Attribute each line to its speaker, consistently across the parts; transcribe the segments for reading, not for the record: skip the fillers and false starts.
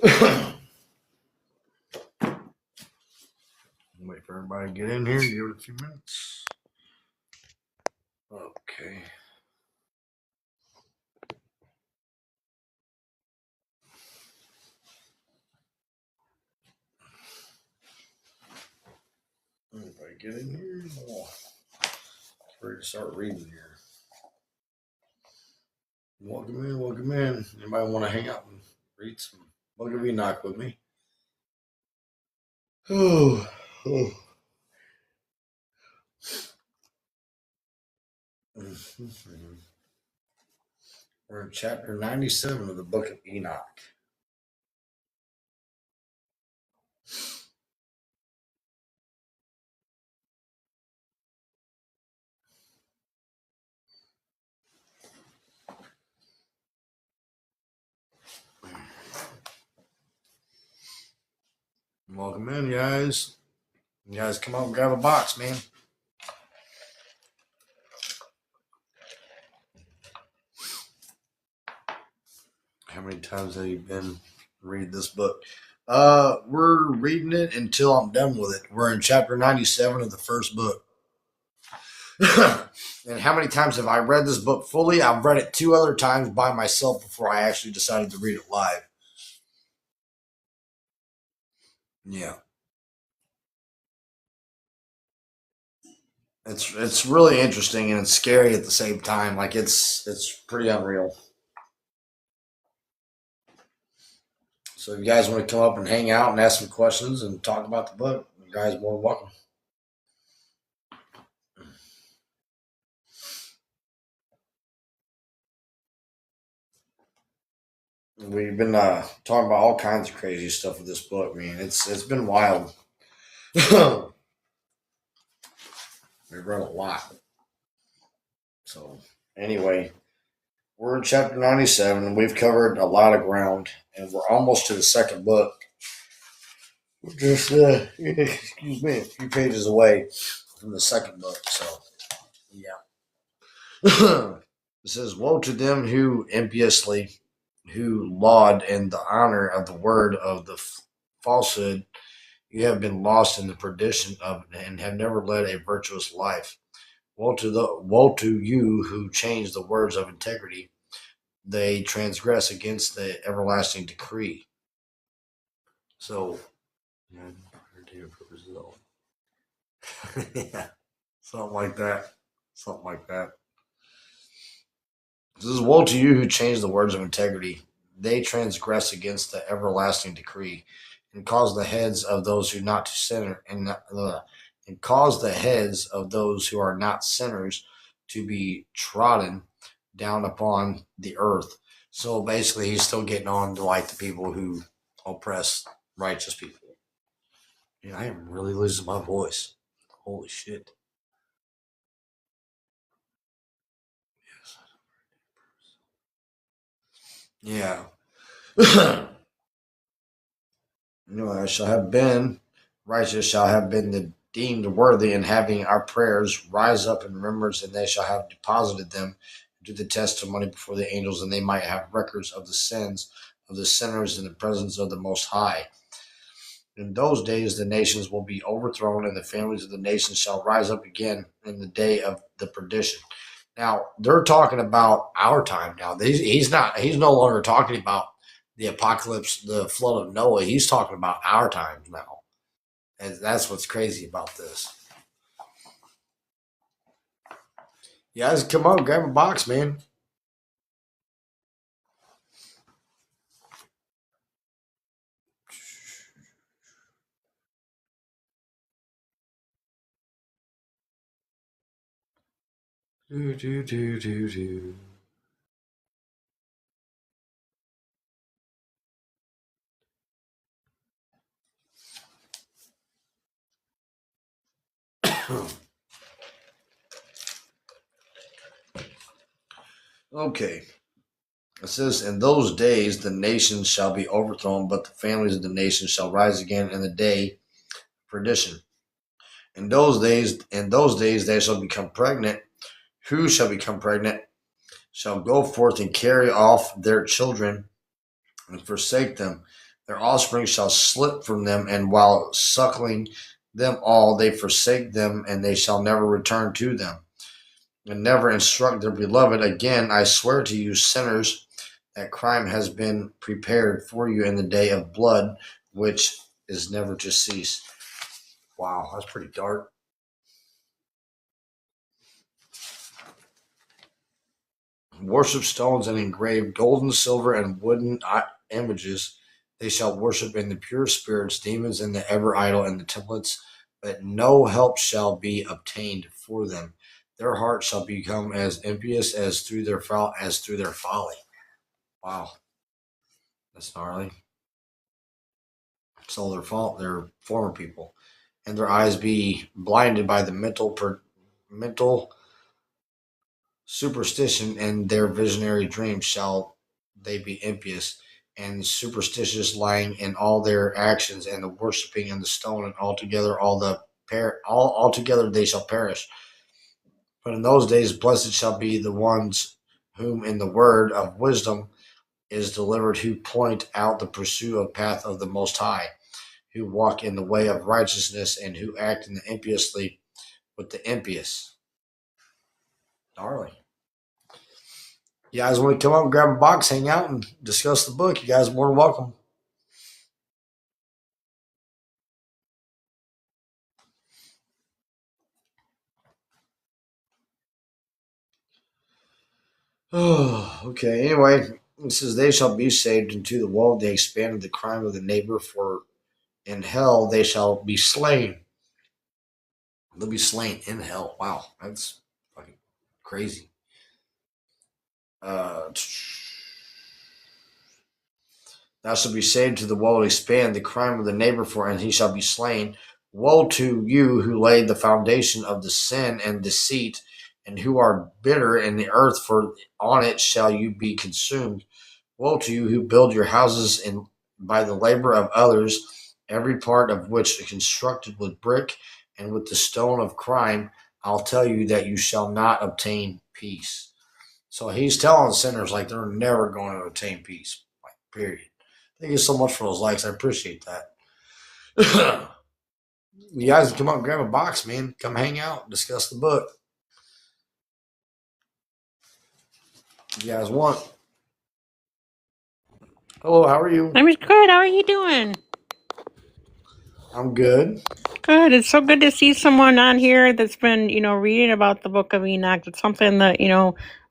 Speaker 1: Wait for everybody to get in here. Give it a few minutes. Okay. Everybody get in here. Oh, ready to start reading here. Welcome in, welcome in. Anybody want to hang out and read some Book of Enoch with me? Oh, oh. We're in chapter 97 of the Book of Enoch. Welcome in, guys. You guys come up and grab a box, man. How many times have you been read this book? We're reading it until I'm done with it. We're in chapter 97 of the first book. And how many times have I read this book fully? I've read it 2 other times by myself before I actually decided to read it live. Yeah. It's really interesting and it's scary at the same time. Like it's pretty unreal. So if you guys want to come up and hang out and ask some questions and talk about the book, you guys are more than welcome. We've been talking about all kinds of crazy stuff with this book. I mean, it's been wild. We've read a lot. So anyway, we're in chapter 97 and we've covered a lot of ground and we're almost to the second book. We're just excuse me, a few pages away from the second book. So yeah. It says, woe to them who impiously who laud in the honor of the word of the falsehood. You have been lost in the perdition of and have never led a virtuous life. Woe to you who change the words of integrity. They transgress against the everlasting decree. So, yeah, something like that. Something like that. This is woe to you who change the words of integrity. They transgress against the everlasting decree, and cause the heads of those who not to sinner and cause the heads of those who are not sinners to be trodden down upon the earth. So basically, he's still getting on to like the people who oppress righteous people. Yeah, I am really losing my voice. Holy shit. Yeah. I shall have been righteous, shall have been deemed worthy, and having our prayers rise up in remembrance, and they shall have deposited them into the testimony before the angels, and they might have records of the sins of the sinners in the presence of the Most High. In those days, the nations will be overthrown, and the families of the nations shall rise up again in the day of the perdition. Now, they're talking about our time now. He's no longer talking about the apocalypse, the flood of Noah. He's talking about our times now. And that's what's crazy about this. You guys come on, grab a box, man. Do. Okay. It says, in those days the nations shall be overthrown, but the families of the nations shall rise again in the day of perdition. In those days they shall become pregnant. Who shall become pregnant shall go forth and carry off their children and forsake them. Their offspring shall slip from them, and while suckling them all, they forsake them, and they shall never return to them, and never instruct their beloved. Again, I swear to you, sinners, that crime has been prepared for you in the day of blood, which is never to cease. Wow, that's pretty dark. Worship stones and engraved gold and silver and wooden images. They shall worship in the pure spirits, demons in the ever idle and the templates, but no help shall be obtained for them. Their heart shall become as impious as through their folly. Wow, that's gnarly. It's all their fault. They're former people, and their eyes be blinded by the mental superstition, and their visionary dreams shall they be impious and superstitious, lying in all their actions, and the worshipping in the stone, and altogether altogether they shall perish. But in those days blessed shall be the ones whom in the word of wisdom is delivered, who point out the pursuit of path of the Most High, who walk in the way of righteousness, and who act in the impiously with the impious. Gnarly. You guys want to come up and grab a box, hang out, and discuss the book, you guys are more than welcome. Oh, okay. Anyway, it says, they shall be saved into the world. They expanded the crime of the neighbor, for in hell they shall be slain. They'll be slain in hell. Wow, that's fucking crazy. Uh, Thou shalt be saved to the world, expand the crime of the neighbor, for and he shall be slain. Woe to you who laid the foundation of the sin and deceit, and who are bitter in the earth, for on it shall you be consumed. Woe to you who build your houses in by the labor of others, every part of which is constructed with brick and with the stone of crime. I'll tell you that you shall not obtain peace. So he's telling sinners like they're never going to obtain peace. Like, period. Thank you so much for those likes. I appreciate that. You guys can come up and grab a box, man. Come hang out, discuss the book. If you guys want. Hello, how are you?
Speaker 2: I'm good. How are you doing?
Speaker 1: I'm good.
Speaker 2: Good. It's so good to see someone on here that's been, reading about the Book of Enoch. It's something that,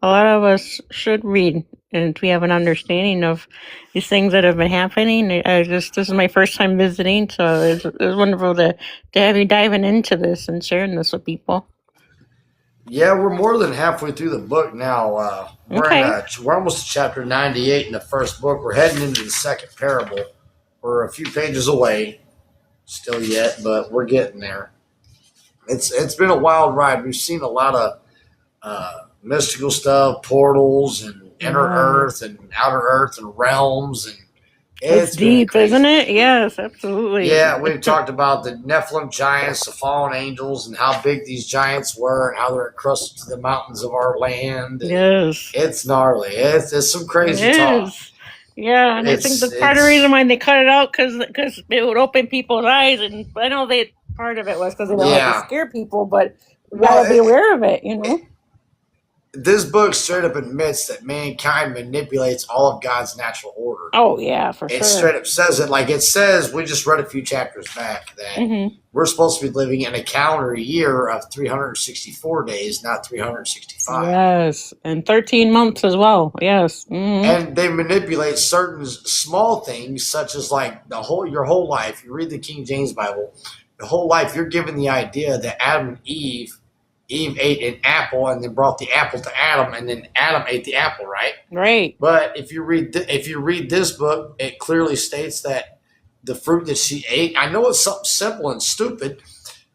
Speaker 2: a lot of us should read, and we have an understanding of these things that have been happening. This is my first time visiting, so it's wonderful to have you diving into this and sharing this with people.
Speaker 1: Yeah, we're more than halfway through the book now.
Speaker 2: Okay.
Speaker 1: We're almost to chapter 98 in the first book. We're heading into the second parable. We're a few pages away, still yet, but we're getting there. It's been a wild ride. We've seen a lot of mystical stuff, portals and inner earth and outer earth and realms, and
Speaker 2: It's
Speaker 1: it's been
Speaker 2: deep, isn't
Speaker 1: crazy.
Speaker 2: it? Yes, absolutely.
Speaker 1: Yeah, we've talked about the Nephilim giants, the fallen angels, and how big these giants were, and how they're encrusted to the mountains of our land. And
Speaker 2: Yes.
Speaker 1: it's gnarly. It's some
Speaker 2: It
Speaker 1: crazy talk.
Speaker 2: is. Yeah, and I think that's part of the reason why they cut it out because it would open people's eyes, and I know they part of it was because they don't like to
Speaker 1: Yeah.
Speaker 2: scare people, but you got
Speaker 1: Well,
Speaker 2: to be aware of it,
Speaker 1: this book straight up admits that mankind manipulates all of God's natural order.
Speaker 2: Oh yeah, for
Speaker 1: It
Speaker 2: sure.
Speaker 1: straight up says it. Like it says, we just read a few chapters back that we're supposed to be living in a calendar year of 364 days, not 365.
Speaker 2: Yes, and 13 months as well. Yes.
Speaker 1: And they manipulate certain small things, such as like your whole life. You read the King James Bible, the whole life you're given the idea that Adam and Eve ate an apple and then brought the apple to Adam, and then Adam ate the apple, right?
Speaker 2: Right.
Speaker 1: But if you read this book, it clearly states that the fruit that she ate. I know it's something simple and stupid,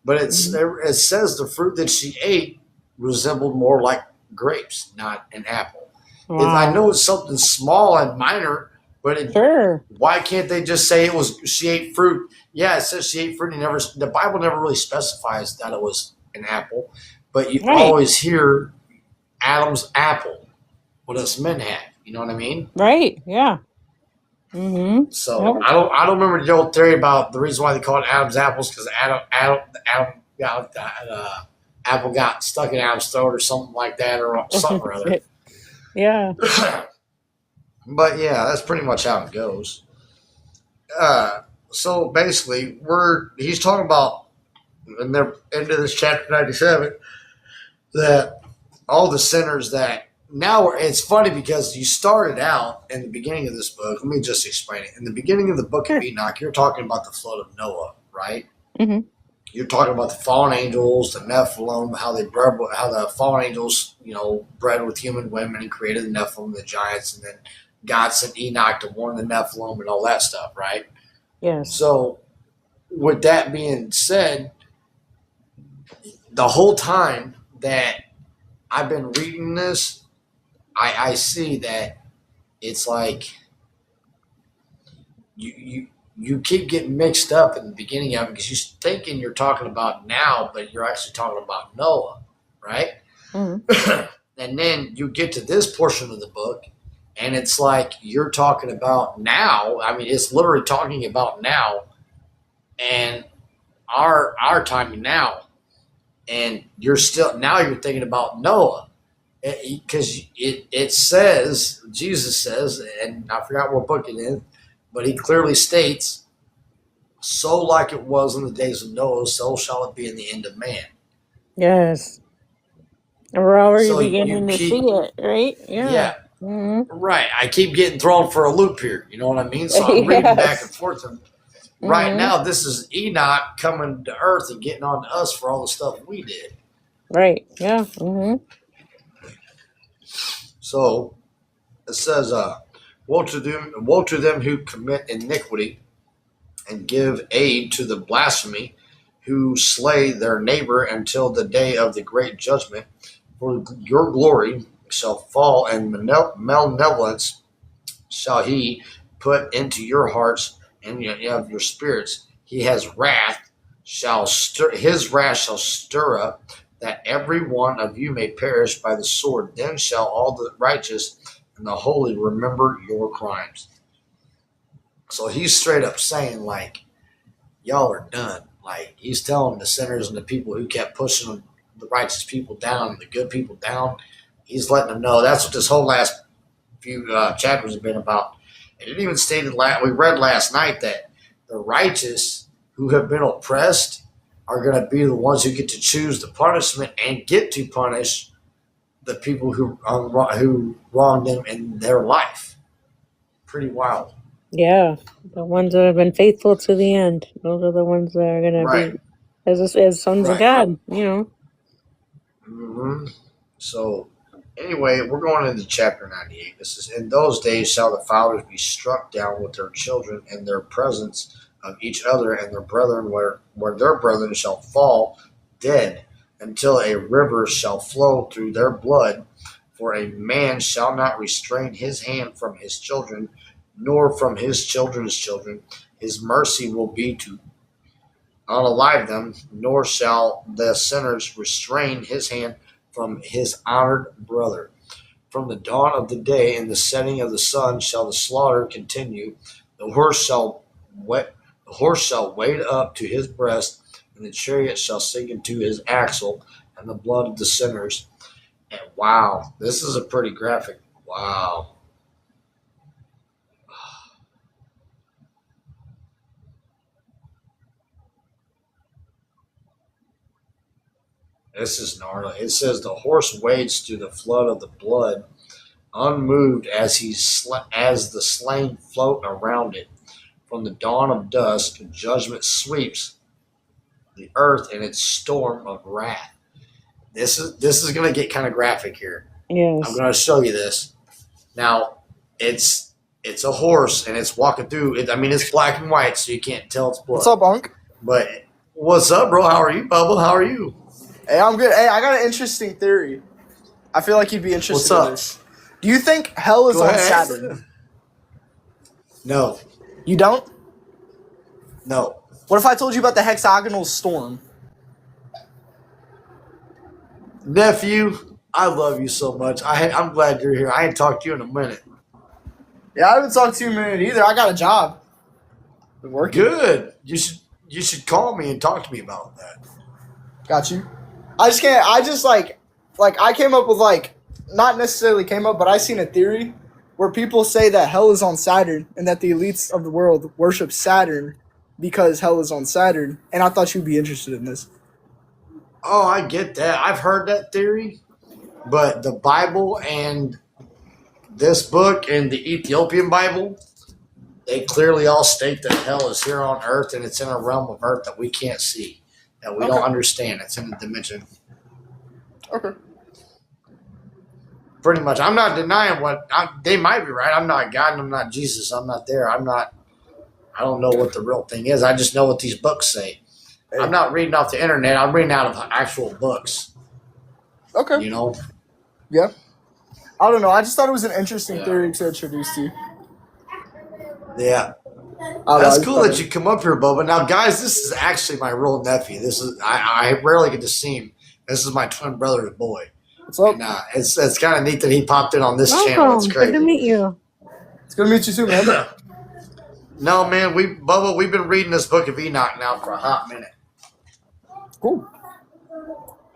Speaker 1: but it says the fruit that she ate resembled more like grapes, not an apple.
Speaker 2: Wow.
Speaker 1: I know it's something small and minor, but why can't they just say she ate fruit? Yeah, it says she ate fruit. The Bible never really specifies that it was an apple, but you always hear Adam's apple. What us men have, you know what I mean?
Speaker 2: Right. Yeah. Mm-hmm.
Speaker 1: So
Speaker 2: Yep.
Speaker 1: I don't remember the old theory about the reason why they call it Adam's apples because Adam got apple got stuck in Adam's throat or something like that or something or other.
Speaker 2: Yeah.
Speaker 1: But yeah, that's pretty much how it goes. Uh, so basically, he's talking about in the end of this chapter 97 that all the sinners that now it's funny because you started out in the beginning of this book. Let me just explain it. In the beginning of the book of
Speaker 2: Sure.
Speaker 1: Enoch, you're talking about the flood of Noah, right?
Speaker 2: Mm-hmm.
Speaker 1: You're talking about the fallen angels, the Nephilim, how the fallen angels, bred with human women and created the Nephilim, the giants, and then God sent Enoch to warn the Nephilim and all that stuff, right?
Speaker 2: Yes.
Speaker 1: So, with that being said, the whole time that I've been reading this, I see that it's like you keep getting mixed up in the beginning of it because you're thinking you're talking about now, but you're actually talking about Noah, right?
Speaker 2: Mm-hmm.
Speaker 1: And then you get to this portion of the book, and it's like you're talking about now. I mean, it's literally talking about now and our time now, and you're still now you're thinking about Noah because it says Jesus says, and I forgot what book it is, but he clearly states, "So like it was in the days of Noah, so shall it be in the end of man."
Speaker 2: Yes. And we're already
Speaker 1: So you
Speaker 2: beginning to see
Speaker 1: keep,
Speaker 2: it, right? Yeah.
Speaker 1: yeah,
Speaker 2: Mm-hmm.
Speaker 1: right. I keep getting thrown for a loop here. You know what I mean? So I'm reading back and
Speaker 2: Yes.
Speaker 1: forth. And right
Speaker 2: Mm-hmm.
Speaker 1: now, this is Enoch coming to Earth and getting on to us for all the stuff we did.
Speaker 2: Right. Yeah. Mm-hmm.
Speaker 1: So it says, woe to them who commit iniquity and give aid to the blasphemy, who slay their neighbor until the day of the great judgment. For your glory shall fall, and malevolence shall he put into your hearts and of your spirits. He has wrath his wrath shall stir up, that every one of you may perish by the sword. Then shall all the righteous and the holy remember your crimes. So he's straight up saying, like, y'all are done. Like, he's telling the sinners and the people who kept pushing the righteous people down and the good people down, he's letting them know. That's what this whole last few chapters have been about. And it even stated, we read last night that the righteous who have been oppressed are going to be the ones who get to choose the punishment and get to punish the people who wronged them in their life. Pretty wild.
Speaker 2: Yeah. The ones that have been faithful to the end. Those are the ones that are gonna
Speaker 1: Right,
Speaker 2: be as sons of
Speaker 1: right.
Speaker 2: God. You know.
Speaker 1: Mm-hmm. So, anyway, we're going into chapter 98. This is, in those days shall the fathers be struck down with their children in their presence of each other, and their brethren where their brethren shall fall dead, until a river shall flow through their blood. For a man shall not restrain his hand from his children, nor from his children's children. His mercy will be to unalive them, nor shall the sinners restrain his hand from his honored brother. From the dawn of the day and the setting of the sun shall the slaughter continue. The horse shall wade up to his breast, and the chariot shall sink into his axle, and the blood of the sinners. And wow, this is a pretty graphic. Wow. This is gnarly. It says the horse wades through the flood of the blood, unmoved as the slain float around it. From the dawn of dusk, judgment sweeps the earth in its storm of wrath. This is going to get kind of graphic here. I'm
Speaker 2: Yes.
Speaker 1: going to show you this. Now, it's a horse and it's walking through. I mean, it's black and white, so you can't tell it's blood.
Speaker 3: What's up, Unc?
Speaker 1: But what's up, bro? How are you, Bubba? How are you?
Speaker 3: Hey, I'm good. Hey, I got an interesting theory. I feel like you'd be interested
Speaker 1: What's up?
Speaker 3: in this. Do you think hell is
Speaker 1: Go
Speaker 3: on
Speaker 1: ahead.
Speaker 3: Saturn?
Speaker 1: No,
Speaker 3: You don't?
Speaker 1: no.
Speaker 3: What if I told you about the hexagonal storm?
Speaker 1: Nephew, I love you so much. I'm glad you're here. I ain't talked to you in a minute.
Speaker 3: Yeah, I haven't talked to you in a minute either. I got a job. Been working.
Speaker 1: Good. You should call me and talk to me about that.
Speaker 3: Got you. I just can't. I just like I came up with not necessarily came up, but I seen a theory where people say that hell is on Saturn and that the elites of the world worship Saturn because hell is on Saturn. And I thought you'd be interested in this.
Speaker 1: Oh, I get that. I've heard that theory, but the Bible and this book and the Ethiopian Bible, they clearly all state that hell is here on earth and it's in a realm of earth that we can't see, that we don't understand. It's in a dimension.
Speaker 3: Okay.
Speaker 1: Pretty much. I'm not denying they might be right. I'm not God and I'm not Jesus. I'm not there. I don't know what the real thing is. I just know what these books say. Hey. I'm not reading off the internet. I'm reading out of actual books.
Speaker 3: Okay.
Speaker 1: You know?
Speaker 3: Yeah. I don't know. I just thought it was an interesting theory to introduce to you.
Speaker 1: Yeah. That's cool that you come up here, Bubba. Now, guys, this is actually my real nephew. This is I rarely get to see him. This is my twin brother's boy.
Speaker 3: What's up?
Speaker 1: And, it's kind of neat that he popped in on this channel. It's great.
Speaker 2: Good to meet you.
Speaker 3: It's good to meet you too, man.
Speaker 1: No, man, Bubba, we've been reading this book of Enoch now for a hot minute.
Speaker 3: Cool.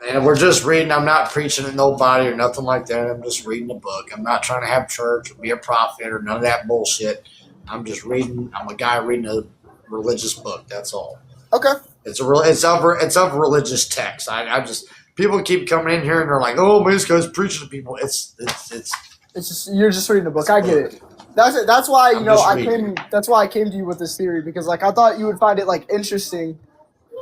Speaker 1: And we're just reading. I'm not preaching to nobody or nothing like that. I'm just reading a book. I'm not trying to have church or be a prophet or none of that bullshit. I'm just reading. I'm a guy reading a religious book. That's all.
Speaker 3: Okay.
Speaker 1: It's of religious text. I just people keep coming in here and they're like, oh, man, this guy's preaching to people. It's
Speaker 3: just you're just reading a book. I get it. That's why That's why I came to you with this theory because I thought you would find it interesting.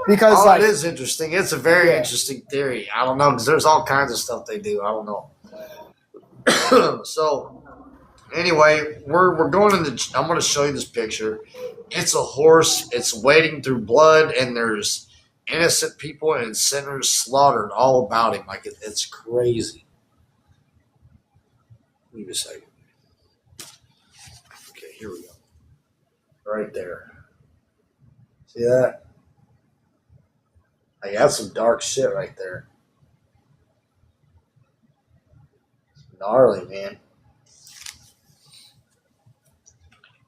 Speaker 3: Because
Speaker 1: it is interesting. It's a very interesting theory. I don't know because there's all kinds of stuff they do. I don't know. So anyway, we're going into. I'm going to show you this picture. It's a horse. It's wading through blood, and there's innocent people and sinners slaughtered all about him. It's crazy. Give me a second. Okay, here we go. Right there. See that? That's some dark shit right there. It's gnarly, man.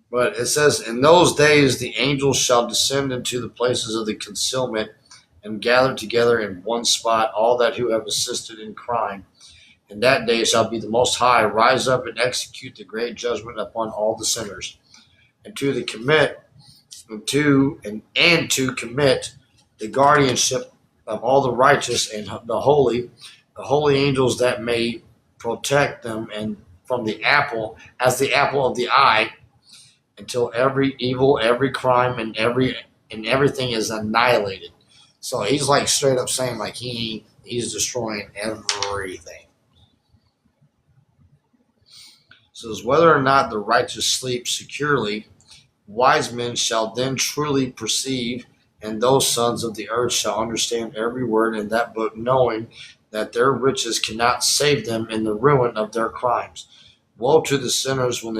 Speaker 1: But it says, in those days the angels shall descend into the places of the concealment and gather together in one spot all that who have assisted in crime. In that day shall be the Most High rise up and execute the great judgment upon all the sinners, and to commit the guardianship of all the righteous and the holy angels that may protect them and from the apple of the eye, until every evil, every crime, and everything is annihilated. So he's straight up saying he's destroying everything. So it's whether or not the righteous sleep securely, wise men shall then truly perceive, and those sons of the earth shall understand every word in that book, knowing that their riches cannot save them in the ruin of their crimes. Woe to the sinners when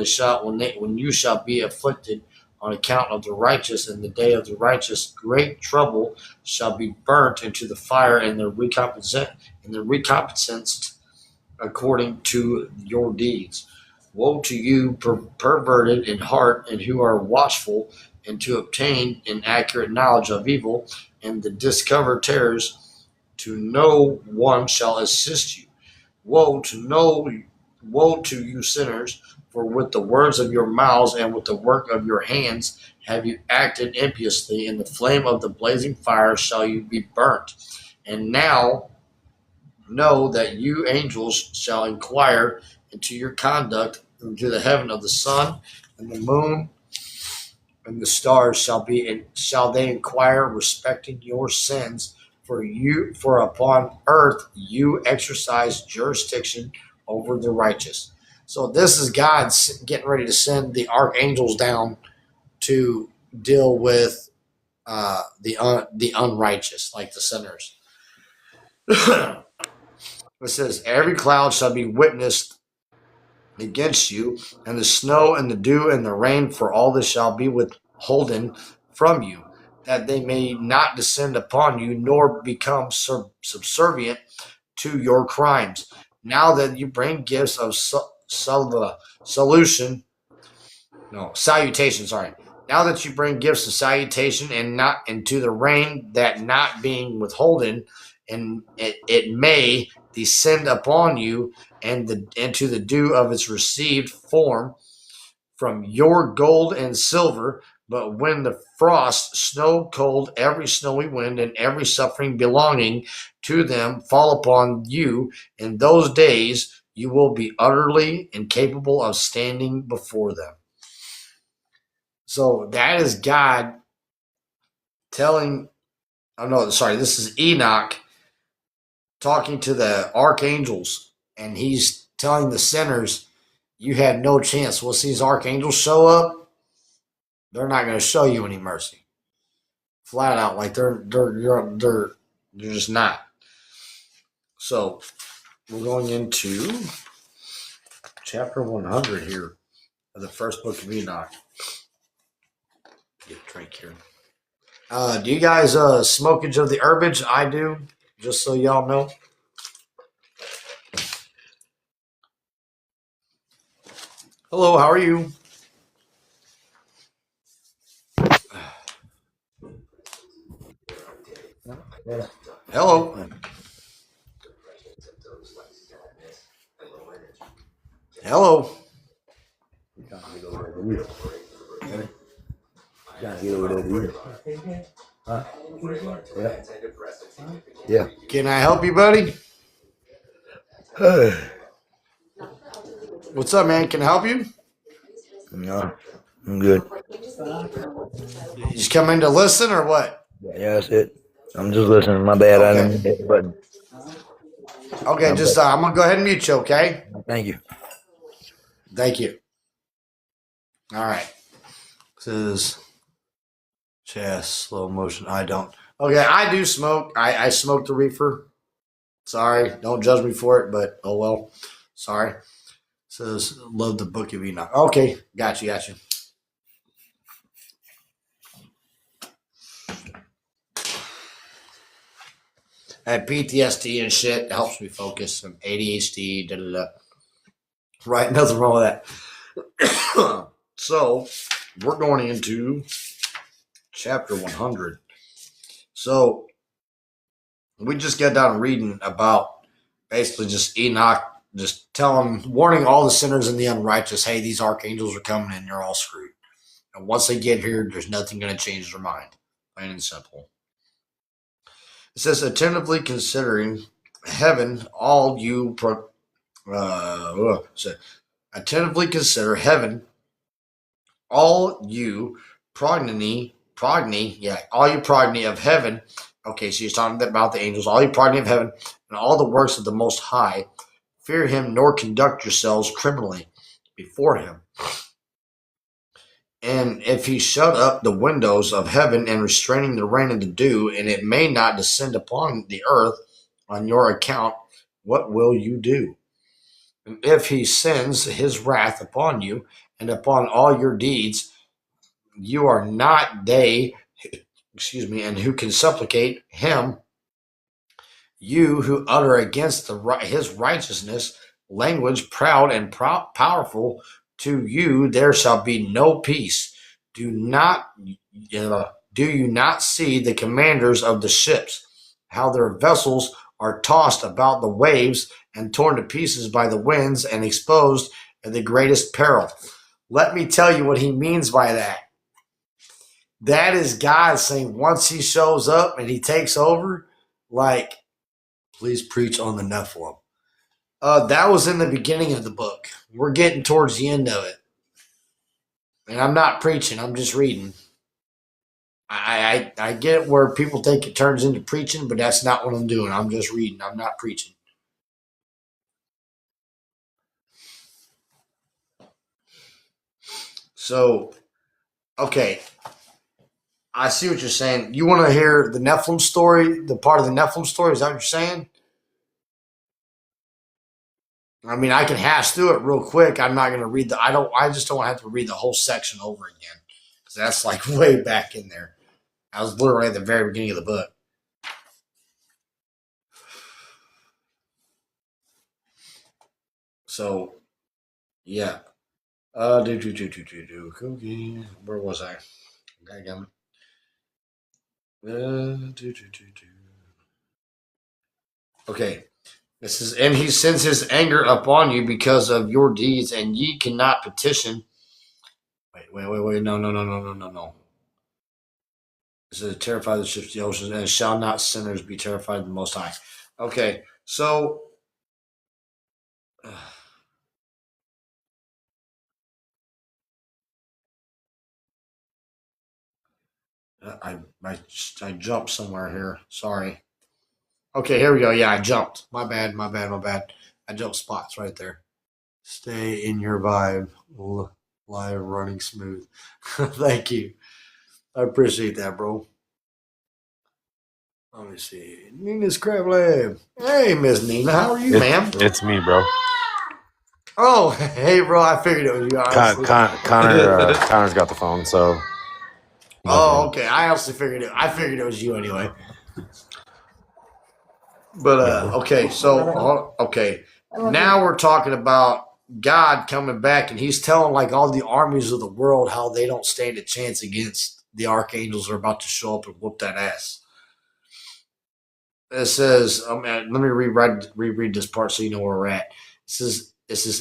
Speaker 1: you shall be afflicted on account of the righteous. In the day of the righteous, great trouble shall be burnt into the fire, and the recompensed according to your deeds. Woe to you, perverted in heart, and who are watchful, and to obtain an accurate knowledge of evil, and the discovered terrors, to no one shall assist you. Woe to you sinners, for with the words of your mouths and with the work of your hands have you acted impiously. In the flame of the blazing fire shall you be burnt. And now know that you angels shall inquire into your conduct into the heaven of the sun and the moon and the stars shall they inquire respecting your sins, for upon earth you exercise jurisdiction over the righteous. So this is God getting ready to send the archangels down to deal with the unrighteous, like the sinners. It says, every cloud shall be witnessed against you, and the snow and the dew and the rain, for all this shall be withholden from you, that they may not descend upon you, nor become subservient to your crimes. Now that you bring gifts of solution No, salutation, sorry. Now that you bring gifts of salutation and not into the rain, that not being withholden, and it may descend upon you, and to the dew of its received form from your gold and silver. But when the frost, snow, cold, every snowy wind, and every suffering belonging to them fall upon you in those days, you will be utterly incapable of standing before them. So that is God telling, oh no, sorry, this is Enoch talking to the archangels, and he's telling the sinners, you had no chance. Once these archangels show up, they're not going to show you any mercy. Flat out, like they're just not. So we're going into chapter 100 here of the first book of Enoch. Get a drink here. Do you guys smokage of the herbage? I do, just so y'all know. Hello, how are you? Hello. Hello.
Speaker 4: Huh? Yeah. Yeah.
Speaker 1: Can I help you, buddy? What's up, man? Can I help you?
Speaker 4: No, I'm good.
Speaker 1: You just come in to listen or what?
Speaker 4: Yeah, that's it. I'm just listening. My bad. I
Speaker 1: Okay.
Speaker 4: didn't hit the button.
Speaker 1: Okay,
Speaker 4: My
Speaker 1: just
Speaker 4: bad.
Speaker 1: I'm gonna go ahead and mute you, okay?
Speaker 4: Thank you.
Speaker 1: Thank you. All right. This is chest, slow motion. I don't. Okay, I do smoke. I smoke the reefer. Sorry, don't judge me for it, but oh well. Sorry. Says love the book of Enoch. Okay, got you. I have PTSD and shit. It helps me focus. I'm ADHD. Da, da, da. Right, nothing wrong with that. So we're going into chapter 100. So we just got done reading about basically just Enoch just warning all the sinners and the unrighteous, hey, these archangels are coming and you're all screwed. And once they get here, there's nothing going to change their mind. Plain and simple. It says, attentively considering heaven, all you attentively consider heaven, all you all you progeny of heaven. Okay, so he's talking about the angels, all you progeny of heaven, and all the works of the Most High. Fear him, nor conduct yourselves criminally before him. And if he shut up the windows of heaven and restraining the rain and the dew, and it may not descend upon the earth on your account, what will you do? And if he sends his wrath upon you and upon all your deeds, you are not they, and who can supplicate him, you who utter against his righteousness language proud and powerful, to you there shall be no peace. Do you not see the commanders of the ships, how their vessels are tossed about the waves and torn to pieces by the winds and exposed at the greatest peril? Let me tell you what he means by that. That is God saying once he shows up and he takes over, like, please preach on the Nephilim. That was in the beginning of the book. We're getting towards the end of it. And I'm not preaching, I'm just reading. I get where people think it turns into preaching, but that's not what I'm doing. I'm just reading. I'm not preaching. So, okay. I see what you're saying. You want to hear the Nephilim story, the part of the Nephilim story? Is that what you're saying? I mean, I can hash through it real quick. I'm not going to read I just don't have to read the whole section over again. Because that's like way back in there. I was literally at the very beginning of the book. So, yeah. Cookie. Where was I? Okay. This is, and he sends his anger upon you because of your deeds, and ye cannot petition. Wait. No. It says, terrify the ships of the oceans, and shall not sinners be terrified of the Most High. Okay, so I jumped somewhere here. Sorry. Okay, here we go. Yeah, I jumped. My bad. I jumped spots right there. Stay in your vibe. Live running smooth. Thank you. I appreciate that, bro. Let me see. Nina's Crab Lab. Hey, Miss Nina. How are you, ma'am?
Speaker 5: It's me, bro.
Speaker 1: Oh, hey, bro. I figured it was you, honestly.
Speaker 5: Connor's got the phone, so.
Speaker 1: Oh, okay. I honestly figured it. I figured it was you anyway. But okay, so okay. Now we're talking about God coming back, and he's telling like all the armies of the world how they don't stand a chance against the archangels that are about to show up and whoop that ass. It says, let me reread this part so you know where we're at. It says,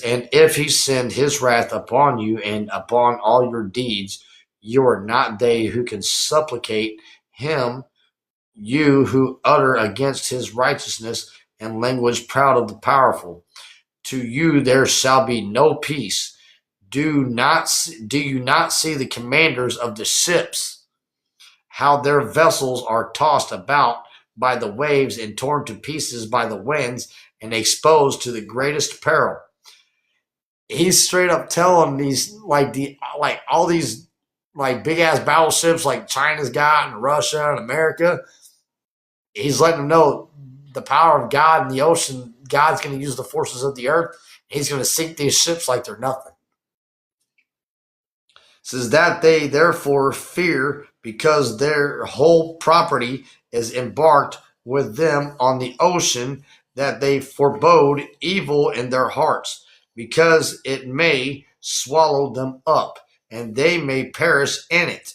Speaker 1: and if he send his wrath upon you and upon all your deeds, you are not they who can supplicate him, you who utter against his righteousness and language proud of the powerful. To you there shall be no peace. Do you not see the commanders of the ships, how their vessels are tossed about by the waves and torn to pieces by the winds and exposed to the greatest peril? He's straight up telling these all these like big ass battleships like China's got and Russia and America. He's letting them know the power of God in the ocean. God's going to use the forces of the earth. He's going to sink these ships like they're nothing. It says that they therefore fear because their whole property is embarked with them on the ocean, that they forebode evil in their hearts, because it may swallow them up, and they may perish in it.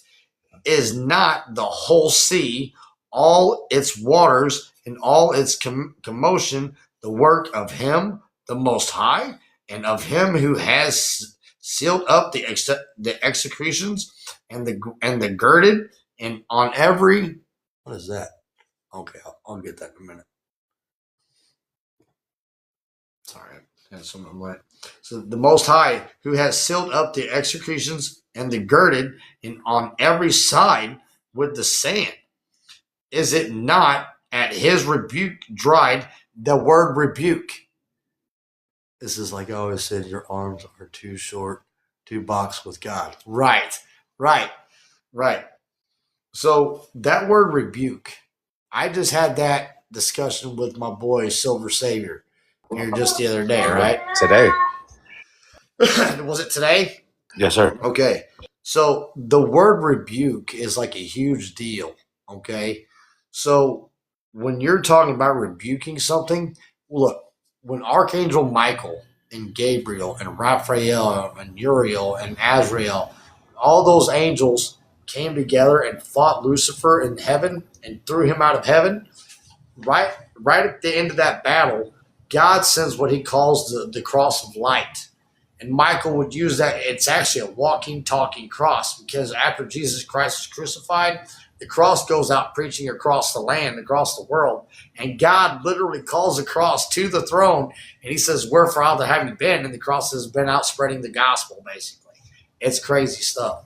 Speaker 1: Is not the whole sea, all its waters, and all its commotion, the work of him, the Most High, and of him who has sealed up the executions and the girded, and on every, what is that? Okay, I'll get that in a minute. Sorry, I had something wet. So the Most High, who has sealed up the executions and the girded, and on every side with the sand. Is it not at his rebuke dried? The word rebuke. This is like I always said, your arms are too short to box with God. Right. So that word rebuke, I just had that discussion with my boy Silver Savior here just the other day, right?
Speaker 5: Today.
Speaker 1: Was it today?
Speaker 5: Yes, sir.
Speaker 1: Okay. So the word rebuke is like a huge deal. Okay. So when you're talking about rebuking something, look, when Archangel Michael and Gabriel and Raphael and Uriel and Azrael, all those angels came together and fought Lucifer in heaven and threw him out of heaven, right at the end of that battle, God sends what he calls the cross of light. And Michael would use that. It's actually a walking, talking cross, because after Jesus Christ is crucified, the cross goes out preaching across the land, across the world. And God literally calls the cross to the throne. And he says, where, Father, have you been? And the cross has been out spreading the gospel, basically. It's crazy stuff.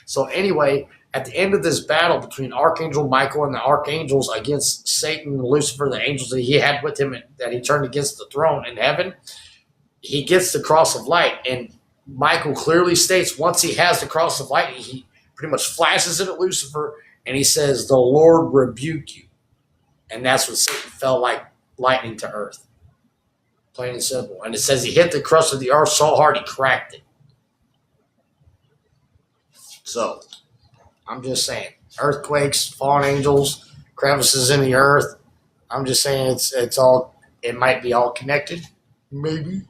Speaker 1: So anyway, at the end of this battle between Archangel Michael and the archangels against Satan and Lucifer, the angels that he had with him that he turned against the throne in heaven, he gets the cross of light. And Michael clearly states once he has the cross of light, he pretty much flashes it at Lucifer, and he says, the Lord rebuke you. And that's when Satan fell like lightning to earth. Plain and simple. And it says he hit the crust of the earth so hard he cracked it. So, I'm just saying, earthquakes, fallen angels, crevices in the earth, I'm just saying it might be all connected. Maybe.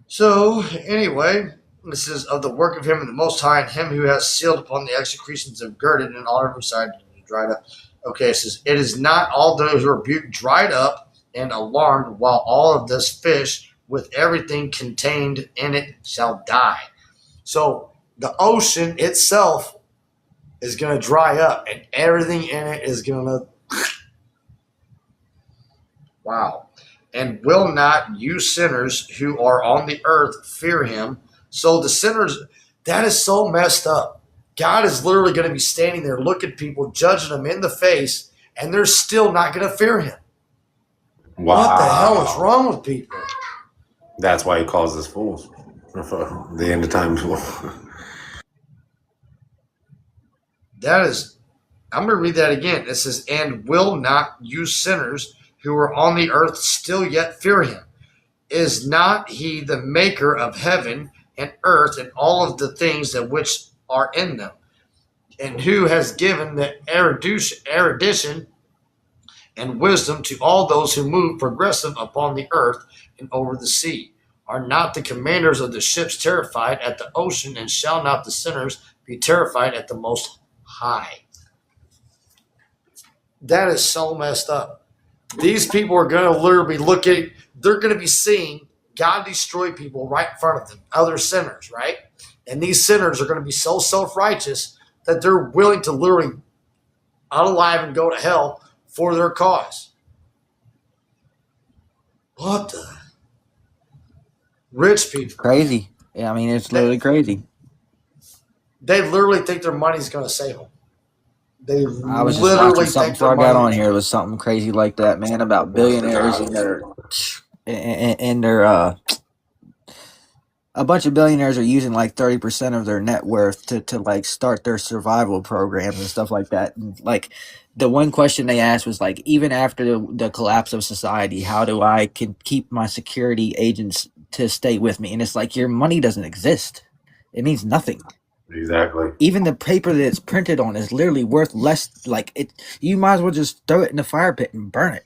Speaker 1: So, anyway, this is of the work of him and the Most High, and him who has sealed upon the executions of girded and on every side dried up. Okay, it says, it is not all those who are dried up and alarmed, while all of this fish with everything contained in it shall die. So, the ocean itself is going to dry up, and everything in it is going to. Wow. And will not you sinners who are on the earth fear him? So the sinners, that is so messed up. God is literally going to be standing there looking at people, judging them in the face, and they're still not going to fear him.
Speaker 5: Wow.
Speaker 1: What the hell is wrong with people?
Speaker 5: That's why he calls us fools. The end of time fool.
Speaker 1: That is, I'm going to read that again. It says, and will not you sinners who are on the earth still yet fear him? Is not he the maker of heaven and earth and all of the things that which are in them? And who has given the erudition and wisdom to all those who move progressive upon the earth and over the sea? Are not the commanders of the ships terrified at the ocean, and shall not the sinners be terrified at the Most High? That is so messed up. These people are going to literally be looking, they're going to be seeing God destroy people right in front of them, other sinners, right? And these sinners are going to be so self-righteous that they're willing to literally unalive and go to hell for their cause. What the? Rich people.
Speaker 6: Crazy. Yeah, I mean, it's literally crazy.
Speaker 1: They literally think their money's going to save them. They
Speaker 6: I was just
Speaker 1: literally
Speaker 6: watching something
Speaker 1: think their
Speaker 6: before I got
Speaker 1: money.
Speaker 6: on here. It was something crazy like that, man, about billionaires and their a bunch of billionaires are using like 30% of their net worth to like start their survival programs and stuff like that. And like the one question they asked was like, even after the collapse of society, how do I can keep my security agents to stay with me? And it's like, your money doesn't exist. It means nothing.
Speaker 5: Exactly.
Speaker 6: Even the paper that it's printed on is literally worth less. Like it, you might as well just throw it in the fire pit and burn it.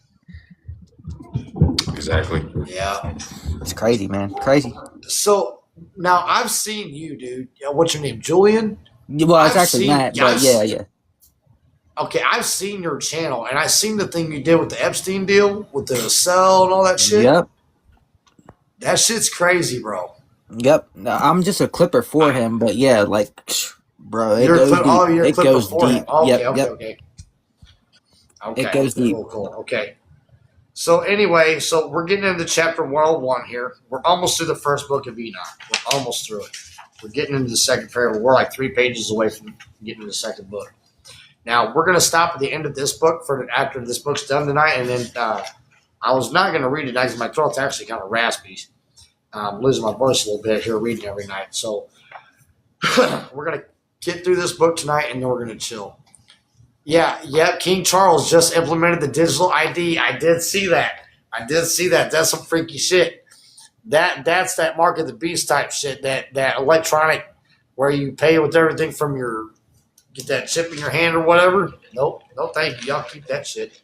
Speaker 5: Exactly.
Speaker 1: Yeah.
Speaker 6: It's crazy, man. Crazy.
Speaker 1: So now I've seen you, dude. What's your name? Julian?
Speaker 6: Well, it's
Speaker 1: I've
Speaker 6: actually
Speaker 1: seen-
Speaker 6: Matt, but yeah.
Speaker 1: Okay, I've seen your channel, and I've seen the thing you did with the Epstein deal, with the cell and all that shit.
Speaker 6: Yep.
Speaker 1: That shit's crazy, bro.
Speaker 6: Yep. No, I'm just a clipper for him, but yeah, like, bro, it
Speaker 1: You're
Speaker 6: goes
Speaker 1: clip,
Speaker 6: deep.
Speaker 1: oh, you're
Speaker 6: It
Speaker 1: clipping
Speaker 6: goes
Speaker 1: for him.
Speaker 6: deep.
Speaker 1: Okay,
Speaker 6: Yep.
Speaker 1: okay. Okay.
Speaker 6: It goes deep.
Speaker 1: Cool. Okay. So anyway, so we're getting into chapter 101 here. We're almost through the first book of Enoch. We're almost through it. We're getting into the second paragraph. We're like 3 pages away from getting to the second book. Now, we're going to stop at the end of this book for after this book's done tonight, and then I was not going to read it tonight because my throat's actually kind of raspy. I'm losing my voice a little bit here reading every night. So we're going to get through this book tonight, and then we're going to chill. Yeah, King Charles just implemented the digital ID. I did see that. That's some freaky shit. That's that mark of the beast type shit, that electronic where you pay with everything from your, get that chip in your hand or whatever. Nope, no thank you. Y'all keep that shit.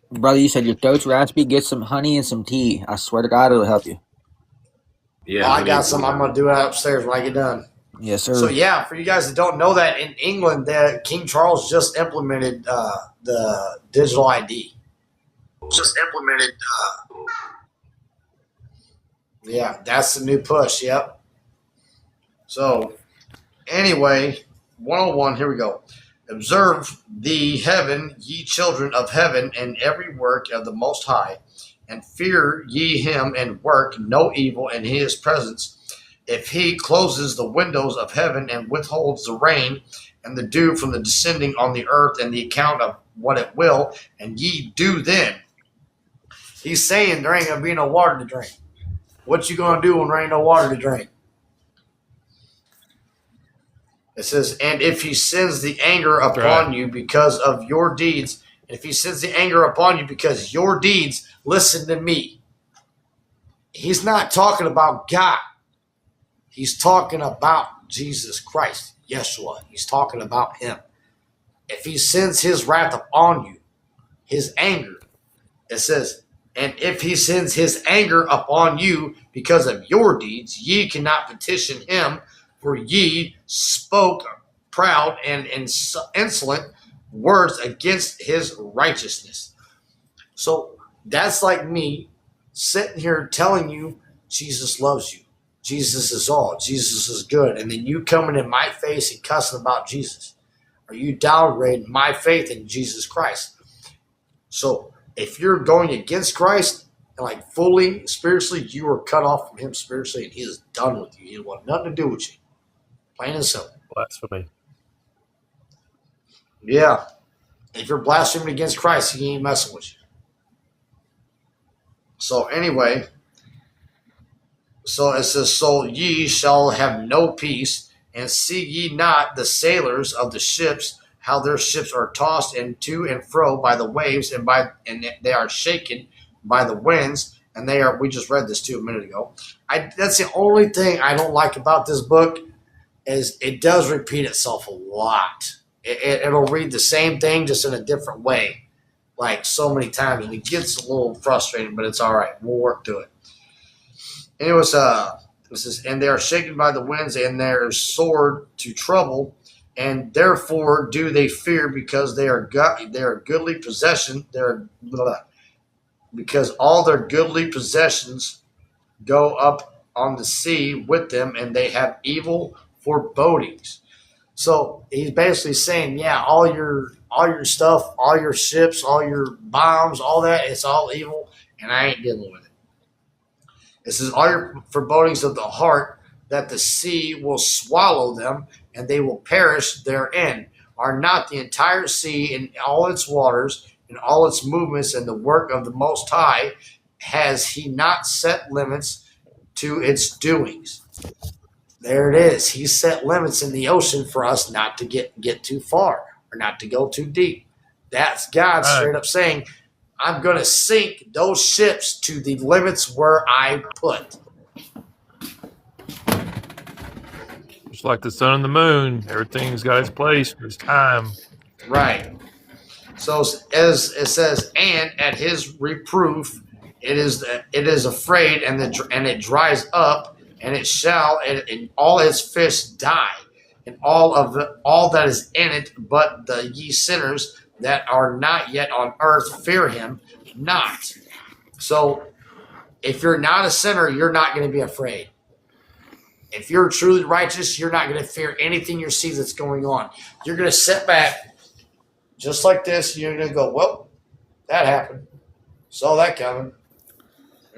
Speaker 6: Brother, you said your throat's raspy. Get some honey and some tea. I swear to God, it'll help you.
Speaker 5: Yeah.
Speaker 1: I got some. I'm going to do it upstairs when I get done.
Speaker 6: Yes, sir.
Speaker 1: So yeah, for you guys that don't know that, in England, that King Charles just implemented the digital ID. Yeah, that's the new push. Yep. So anyway, 101. Here we go. Observe the heaven, ye children of heaven, and every work of the Most High, and fear ye him, and work no evil in his presence. If he closes the windows of heaven and withholds the rain and the dew from the descending on the earth and the account of what it will, and ye do then. He's saying there ain't going to be no water to drink. What you going to do when there ain't no water to drink? It says, and if he sends the anger upon you because of your deeds, if he sends the anger upon you because your deeds, listen to me. He's not talking about God. He's talking about Jesus Christ, Yeshua. He's talking about him. If he sends his wrath upon you, his anger, it says, And if he sends his anger upon you because of your deeds, ye cannot petition him, for ye spoke proud and insolent words against his righteousness. So that's like me sitting here telling you Jesus loves you. Jesus is all. Jesus is good. And then you coming in my face and cussing about Jesus. Are you downgrading my faith in Jesus Christ? So if you're going against Christ, like fully spiritually, you are cut off from him spiritually, and he is done with you. He wants nothing to do with you. Plain and simple.
Speaker 7: Blasphemy.
Speaker 1: Yeah. If you're blaspheming against Christ, he ain't messing with you. So anyway, so it says, so ye shall have no peace, and see ye not the sailors of the ships, how their ships are tossed and to and fro by the waves, and they are shaken by the winds, and they are. We just read this too a minute ago. That's the only thing I don't like about this book is it does repeat itself a lot. It'll read the same thing just in a different way, like so many times, and it gets a little frustrating, but it's all right. We'll work through it. And it was this is, and they are shaken by the winds, and their sword to trouble, and therefore do they fear, because they are goodly possession. Because all their goodly possessions go up on the sea with them, and they have evil forebodings. So he's basically saying, yeah, all your stuff, all your ships, all your bombs, all that, it's all evil, and I ain't dealing with it. It says, all your forebodings of the heart, that the sea will swallow them, and they will perish therein. Are not the entire sea and all its waters and all its movements and the work of the Most High? Has he not set limits to its doings? There it is. He set limits in the ocean for us not to get too far or not to go too deep. That's God straight up saying, I'm going to sink those ships to the limits where I put.
Speaker 7: Just like the sun and the moon, everything's got its place for its time.
Speaker 1: Right. So as it says, and at his reproof, it is afraid, and it dries up, and it shall, and all its fish die, and all that is in it, but the ye sinners that are not yet on earth fear him not. So if you're not a sinner, you're not going to be afraid. If you're truly righteous, you're not going to fear anything you see that's going on. You're going to sit back just like this, and you're going to go, well, that happened. Saw that coming.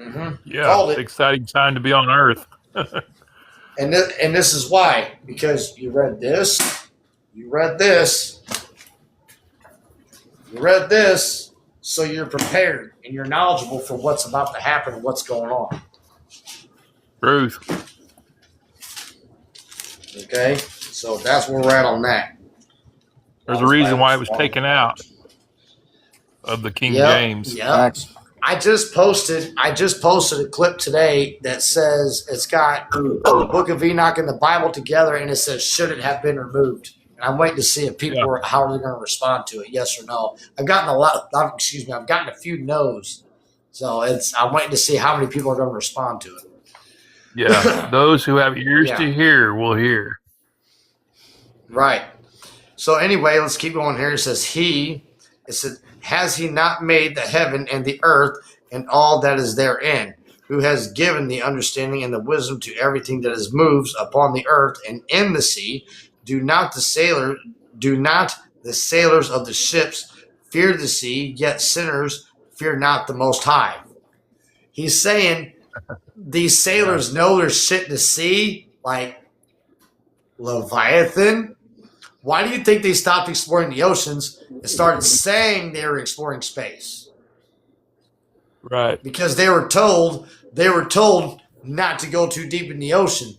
Speaker 1: Mm-hmm.
Speaker 7: Yeah,
Speaker 1: Called it.
Speaker 7: exciting time to be on Earth.
Speaker 1: And this is why, because you read this, so you're prepared and you're knowledgeable for what's about to happen and what's going on.
Speaker 7: Truth.
Speaker 1: Okay? So that's where we're at on that.
Speaker 7: There's a reason why it was taken out of the King James.
Speaker 1: Yep. I just posted a clip today that says it's got the Book of Enoch and the Bible together, and it says, should it have been removed? And I'm waiting to see if people are, how are they going to respond to it, yes or no. I've gotten a few no's. So I'm waiting to see how many people are going to respond to it.
Speaker 7: Yeah, those who have ears to hear will hear.
Speaker 1: Right. So anyway, let's keep going here. It says, has he not made the heaven and the earth and all that is therein, who has given the understanding and the wisdom to everything that is moves upon the earth and in the sea? Do not the sailors of the ships fear the sea, yet sinners fear not the Most High? He's saying these sailors know there's shit in the sea, like Leviathan. Why do you think they stopped exploring the oceans and started saying they were exploring space?
Speaker 7: Right.
Speaker 1: Because they were told not to go too deep in the ocean.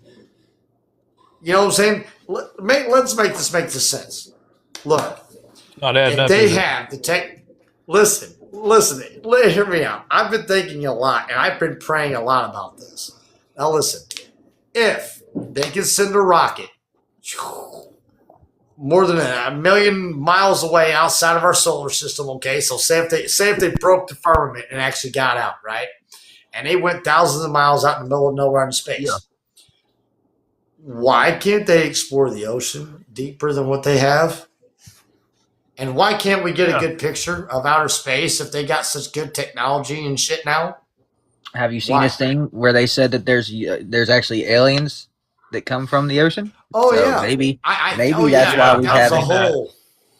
Speaker 1: You know what I'm saying? Let's make this sense. Look,
Speaker 7: not adding
Speaker 1: if
Speaker 7: up,
Speaker 1: they have the tech. Listen, hear me out. I've been thinking a lot, and I've been praying a lot about this. Now listen, if they can send a rocket more than a million miles away outside of our solar system. Okay, so say if they broke the firmament and actually got out, right? And they went thousands of miles out in the middle of nowhere in space. Why can't they explore the ocean deeper than what they have? And why can't we get a good picture of outer space if they got such good technology and shit now?
Speaker 6: Have you seen this thing where they said that there's actually aliens that come from the ocean?
Speaker 1: Oh
Speaker 6: so
Speaker 1: yeah,
Speaker 6: maybe
Speaker 1: that's
Speaker 6: why we
Speaker 1: that was a
Speaker 6: haven't.
Speaker 1: whole.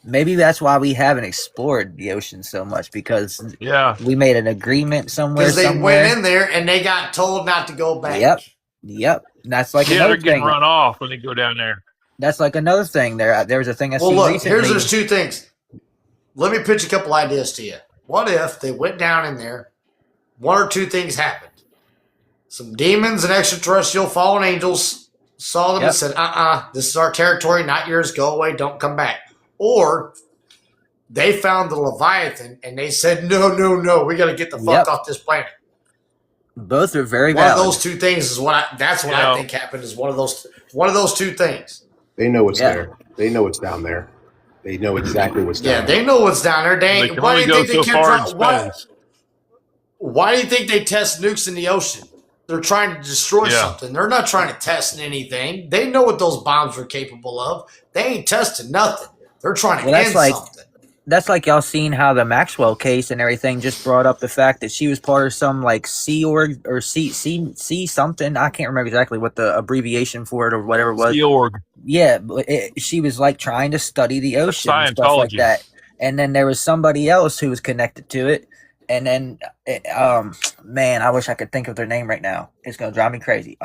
Speaker 6: Maybe that's why we haven't explored the ocean so much, because we made an agreement somewhere.
Speaker 1: Because they went in there and they got told not to go back.
Speaker 6: Yep. That's like
Speaker 7: they're getting run off when they go down there.
Speaker 6: That's like another thing. There was a thing I seen recently.
Speaker 1: There's two things. Let me pitch a couple ideas to you. What if they went down in there? One or two things happened. Some demons and extraterrestrial fallen angels saw them and said, this is our territory, not yours. Go away. Don't come back. Or they found the Leviathan and they said, no. We got to get the fuck off this planet.
Speaker 6: Both are very
Speaker 1: valid.
Speaker 6: One
Speaker 1: of those two things is what I think happened. Is one of those two things.
Speaker 8: They know what's there. They know what's down there. They know exactly what's down there.
Speaker 1: Yeah, they know what's down there. Why do you think they kept why do you think they test nukes in the ocean? They're trying to destroy something. They're not trying to test anything. They know what those bombs are capable of. They ain't testing nothing. They're trying to end something.
Speaker 6: That's like y'all seen how the Maxwell case and everything just brought up the fact that she was part of some like Sea Org or C something. I can't remember exactly what the abbreviation for it or whatever it was.
Speaker 7: Sea Org.
Speaker 6: Yeah, but she was like trying to study the ocean and stuff like that. And then there was somebody else who was connected to it. And then, man, I wish I could think of their name right now. It's gonna drive me crazy.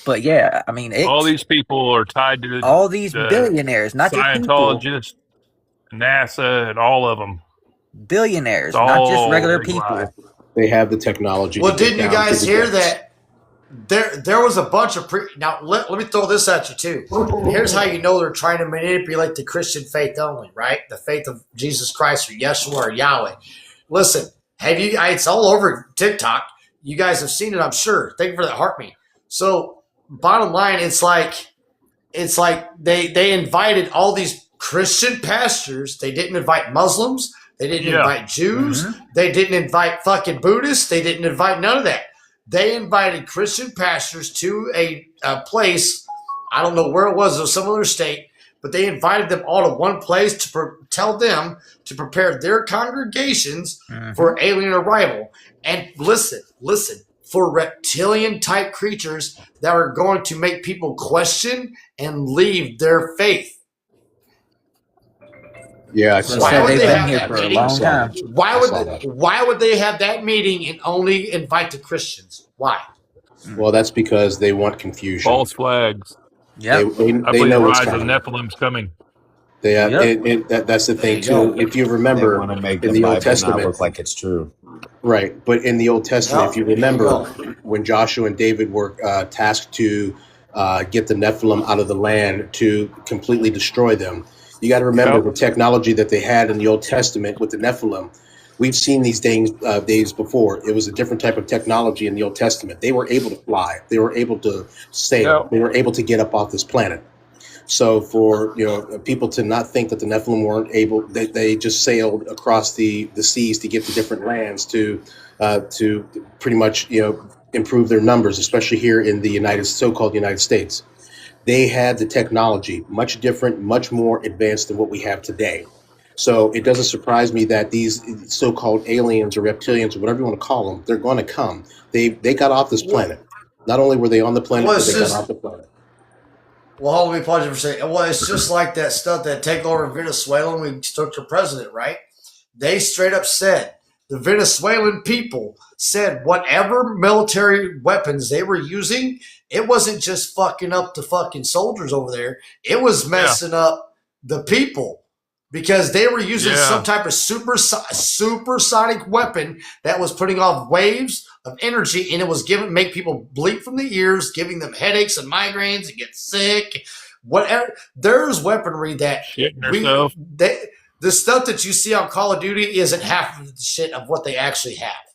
Speaker 6: But yeah, I mean,
Speaker 7: all these people are tied to
Speaker 6: all these billionaires, not
Speaker 7: Scientologists, NASA, and all of them.
Speaker 6: Billionaires, not just regular people.
Speaker 8: They have the technology.
Speaker 1: Well, didn't you guys hear that? There was a bunch of now. Let me throw this at you too. Here's how you know they're trying to manipulate the Christian faith only, right? The faith of Jesus Christ or Yeshua or Yahweh. Listen. It's all over TikTok. You guys have seen it, I'm sure. Thank you for that heartbeat. So, bottom line, it's like they invited all these Christian pastors. They didn't invite Muslims. They didn't invite Jews. Mm-hmm. They didn't invite fucking Buddhists. They didn't invite none of that. They invited Christian pastors to a place. I don't know where it was some other state. But they invited them all to one place to tell them to prepare their congregations for alien arrival. And listen, for reptilian type creatures that are going to make people question and leave their faith.
Speaker 8: Yeah,
Speaker 1: why would they have that meeting? Why would they have that meeting and only invite the Christians? Why?
Speaker 8: Well, that's because they want confusion.
Speaker 7: False flags.
Speaker 8: Yeah, they
Speaker 7: know what's coming. The Nephilim's coming.
Speaker 8: They that's the thing too. If you remember,
Speaker 5: want to make
Speaker 8: in the Old Testament,
Speaker 5: look like it's true,
Speaker 8: right? But in the Old Testament, if you remember, when Joshua and David were tasked to get the Nephilim out of the land to completely destroy them, you got to remember the technology that they had in the Old Testament with the Nephilim. We've seen these days before. It was a different type of technology in the Old Testament. They were able to fly. They were able to sail. They were able to get up off this planet. So for people to not think that the Nephilim weren't able, they just sailed across the seas to get to different lands to pretty much improve their numbers, especially here in the so-called United States. They had the technology much different, much more advanced than what we have today. So it doesn't surprise me that these so-called aliens or reptilians or whatever you want to call them, they're going to come. They got off this planet. Not only were they on the planet, but they got off the planet.
Speaker 1: Well, hold on, let me pause you for a second. Well, it's just like that stuff that take over Venezuela when we took the president, right? They straight up said, the Venezuelan people said whatever military weapons they were using, it wasn't just fucking up the fucking soldiers over there. It was messing up the people. Because they were using some type of supersonic weapon that was putting off waves of energy, and it was make people bleed from the ears, giving them headaches and migraines and get sick. Whatever. There's weaponry that the stuff that you see on Call of Duty isn't half of the shit of what they actually have.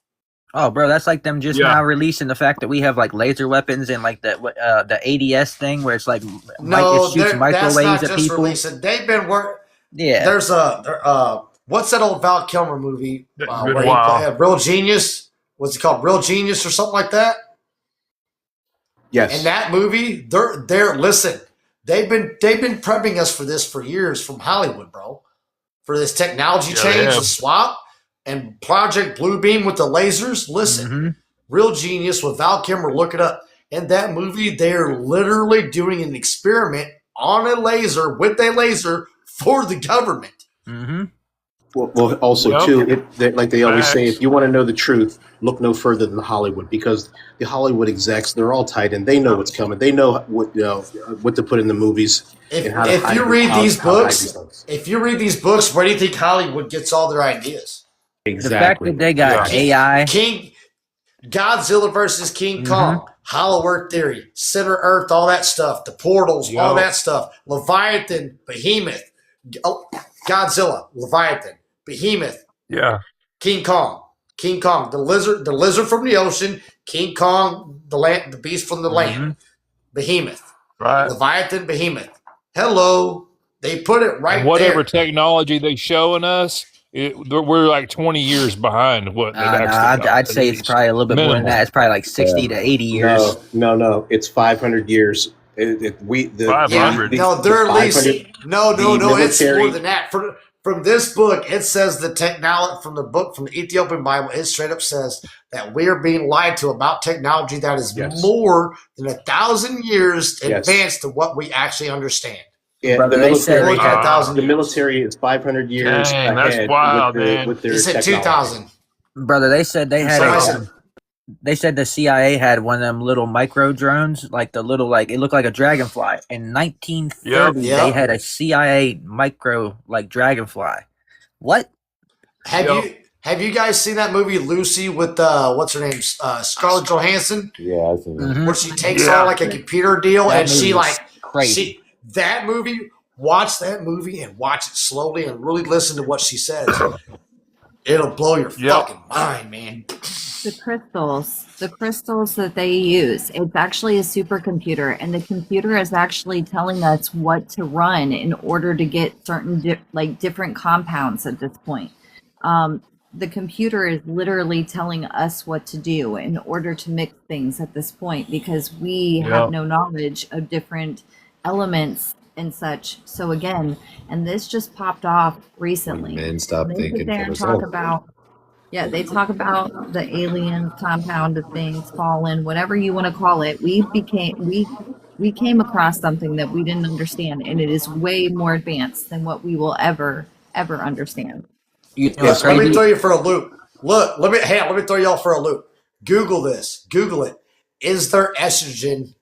Speaker 6: Oh, bro, that's like them just
Speaker 7: Yeah.
Speaker 6: now releasing the fact that we have like laser weapons and like the ADS thing where it's like
Speaker 1: No,
Speaker 6: it shoots
Speaker 1: that's
Speaker 6: microwaves
Speaker 1: not
Speaker 6: at
Speaker 1: just
Speaker 6: people.
Speaker 1: releasing. They've been work.
Speaker 6: Yeah.
Speaker 1: There's a what's that old Val Kilmer movie
Speaker 7: It's
Speaker 1: where
Speaker 7: been a
Speaker 1: he
Speaker 7: while.
Speaker 1: played Real Genius? What's it called? Real Genius or something like that?
Speaker 8: Yes.
Speaker 1: In that movie, they're listen. They've been prepping us for this for years from Hollywood, bro. For this technology
Speaker 7: Yeah, they
Speaker 1: change, the
Speaker 7: have.
Speaker 1: swap, and Project Bluebeam with the lasers. Listen,
Speaker 6: Mhm.
Speaker 1: Real Genius with Val Kilmer. Look it up. In that movie, they're literally doing an experiment on a laser with a laser for the government.
Speaker 6: Mhm.
Speaker 8: Well, also
Speaker 7: Yep.
Speaker 8: too, like they always say,
Speaker 7: Facts.
Speaker 8: if you want to know the truth, look no further than Hollywood, because the Hollywood execs, they're all tight and they know what's coming. They know what what to put in the movies and how to
Speaker 1: If
Speaker 8: hide
Speaker 1: you read these
Speaker 8: how to hide
Speaker 1: books,
Speaker 8: things.
Speaker 1: if you read these books, where do you think Hollywood gets all their ideas?
Speaker 6: The fact
Speaker 8: Exactly.
Speaker 6: that they got
Speaker 7: Yeah.
Speaker 6: AI.
Speaker 1: King Godzilla versus King
Speaker 6: Mhm.
Speaker 1: Kong, Hollow Earth Theory, Center Earth, all that stuff, the portals, all
Speaker 7: Yo.
Speaker 1: that stuff, Leviathan, Behemoth, Godzilla, Leviathan, Behemoth,
Speaker 7: Yeah.
Speaker 1: King Kong, the lizard from the ocean, King Kong, the beast from the land, Behemoth,
Speaker 7: Right.
Speaker 1: Leviathan, Behemoth. Hello, they put it right
Speaker 7: And whatever
Speaker 1: there.
Speaker 7: technology they showing us, we're like 20 years behind what they've
Speaker 6: No,
Speaker 7: actually got.
Speaker 6: I'd
Speaker 7: at
Speaker 6: say it's
Speaker 7: least.
Speaker 6: probably a little bit more than
Speaker 7: Minimum.
Speaker 6: that. It's probably like 60 to 80 years.
Speaker 8: No. It's 500 years.
Speaker 1: Yeah,
Speaker 7: 500.
Speaker 1: no, they're at least
Speaker 8: 500
Speaker 1: no. It's
Speaker 8: military-
Speaker 1: more than that. From this book, it says the technology from the Ethiopian Bible. It straight up says that we are being lied to about technology that is
Speaker 8: Yes.
Speaker 1: more than 1,000 years
Speaker 8: Yes.
Speaker 1: advanced to what we actually understand.
Speaker 8: Yeah,
Speaker 6: Brother,
Speaker 8: the
Speaker 6: they said
Speaker 8: military,
Speaker 6: they had
Speaker 1: 1,000
Speaker 8: the
Speaker 1: years.
Speaker 8: military is 500 years
Speaker 7: Dang, that's
Speaker 8: ahead
Speaker 7: wild,
Speaker 8: with
Speaker 7: man.
Speaker 8: their
Speaker 1: He said
Speaker 8: technology.
Speaker 1: 2,000.
Speaker 6: Brother, they said they had
Speaker 1: Somebody
Speaker 6: a,
Speaker 1: said
Speaker 6: they said the CIA had one of them little micro drones, like the little it looked like a dragonfly. In 1930,
Speaker 1: Yep.
Speaker 6: they had a CIA micro dragonfly. What?
Speaker 1: Have you guys seen that movie Lucy with what's her name, Scarlett Johansson?
Speaker 5: Yeah, I think
Speaker 6: Mhm.
Speaker 1: Where she takes
Speaker 7: Yeah.
Speaker 1: on like a computer deal,
Speaker 6: That
Speaker 1: and she
Speaker 6: movie was crazy.
Speaker 1: that movie. Watch that movie and watch it slowly and really listen to what she says. It'll blow your
Speaker 7: Yep.
Speaker 1: fucking mind, man.
Speaker 9: The crystals that they use, it's actually a supercomputer, and the computer is actually telling us what to run in order to get certain different compounds at this point. The computer is literally telling us what to do in order to mix things at this point, because we
Speaker 7: Yep.
Speaker 9: have no knowledge of different elements and such. So again, and this just popped off recently.
Speaker 5: men stop
Speaker 9: They
Speaker 5: thinking
Speaker 9: sit there
Speaker 5: for
Speaker 9: and talk
Speaker 5: themselves.
Speaker 9: about, yeah, they talk about the alien compound of things, fallen, whatever you want to call it. We came across something that we didn't understand, and it is way more advanced than what we will ever understand.
Speaker 6: You know
Speaker 1: Yeah,
Speaker 6: what's
Speaker 1: let me
Speaker 6: crazy?
Speaker 1: throw you for a loop. Look, let me throw y'all for a loop. Google this. Google it. Is there estrogen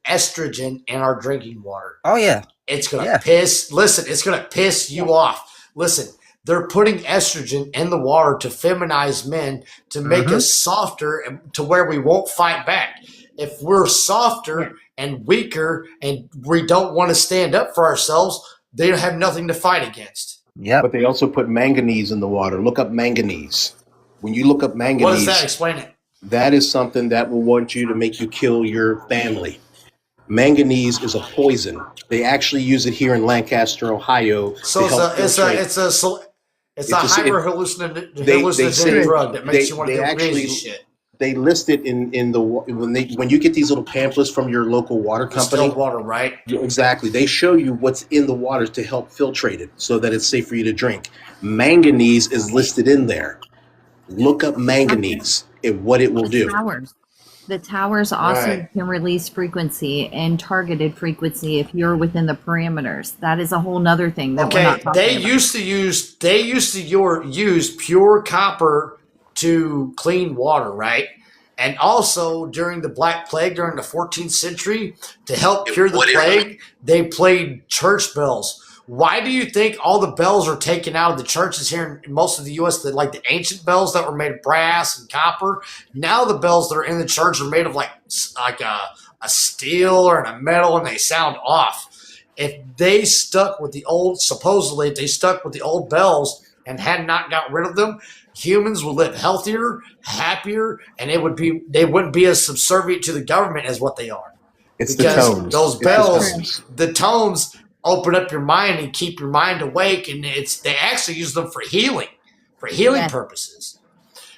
Speaker 1: in our drinking water?
Speaker 6: Oh yeah.
Speaker 1: It's gonna
Speaker 6: Yeah.
Speaker 1: piss. Listen, it's gonna piss you off. Listen, they're putting estrogen in the water to feminize men to make
Speaker 6: Mhm.
Speaker 1: us softer and to where we won't fight back. If we're softer and weaker and we don't want to stand up for ourselves, they have nothing to fight against.
Speaker 6: Yep.
Speaker 8: But they also put manganese in the water. Look up manganese. When you look up
Speaker 1: What is
Speaker 8: manganese,
Speaker 1: that? Explain it.
Speaker 8: that is something that will want you to make you kill your family. Manganese is a poison. They actually use it here in Lancaster, Ohio.
Speaker 1: So
Speaker 8: to help filtrate.
Speaker 1: it's a hyper hallucinogenic
Speaker 8: They say
Speaker 1: drug that makes you want to
Speaker 8: they
Speaker 1: do
Speaker 8: actually
Speaker 1: crazy shit.
Speaker 8: they list it in the when you get these little pamphlets from your local water company.
Speaker 1: Distilled water, right?
Speaker 8: Exactly. They show you what's in the water to help filtrate it so that it's safe for you to drink. Manganese is listed in there. Look up manganese and what it will do.
Speaker 9: The towers also
Speaker 1: Right.
Speaker 9: can release frequency and targeted frequency if you're within the parameters. That is a whole nother thing that we're
Speaker 1: Okay,
Speaker 9: not talking
Speaker 1: they
Speaker 9: about.
Speaker 1: used to use pure copper to clean water, right? And also during the Black Plague during the 14th century, to help cure the plague, they played church bells. Why do you think all the bells are taken out of the churches here in most of the U.S., like the ancient bells that were made of brass and copper? Now the bells that are in the church are made of like a steel or a metal, and they sound off. If they stuck with the old, supposedly, if they stuck with the old bells and had not got rid of them, humans would live healthier, happier, and they wouldn't be as subservient to the government as what they are.
Speaker 8: It's
Speaker 1: Because
Speaker 8: the tones.
Speaker 1: those
Speaker 8: It's
Speaker 1: bells, the tones open up your mind and keep your mind awake, and they actually use them for healing
Speaker 9: Yes.
Speaker 1: purposes.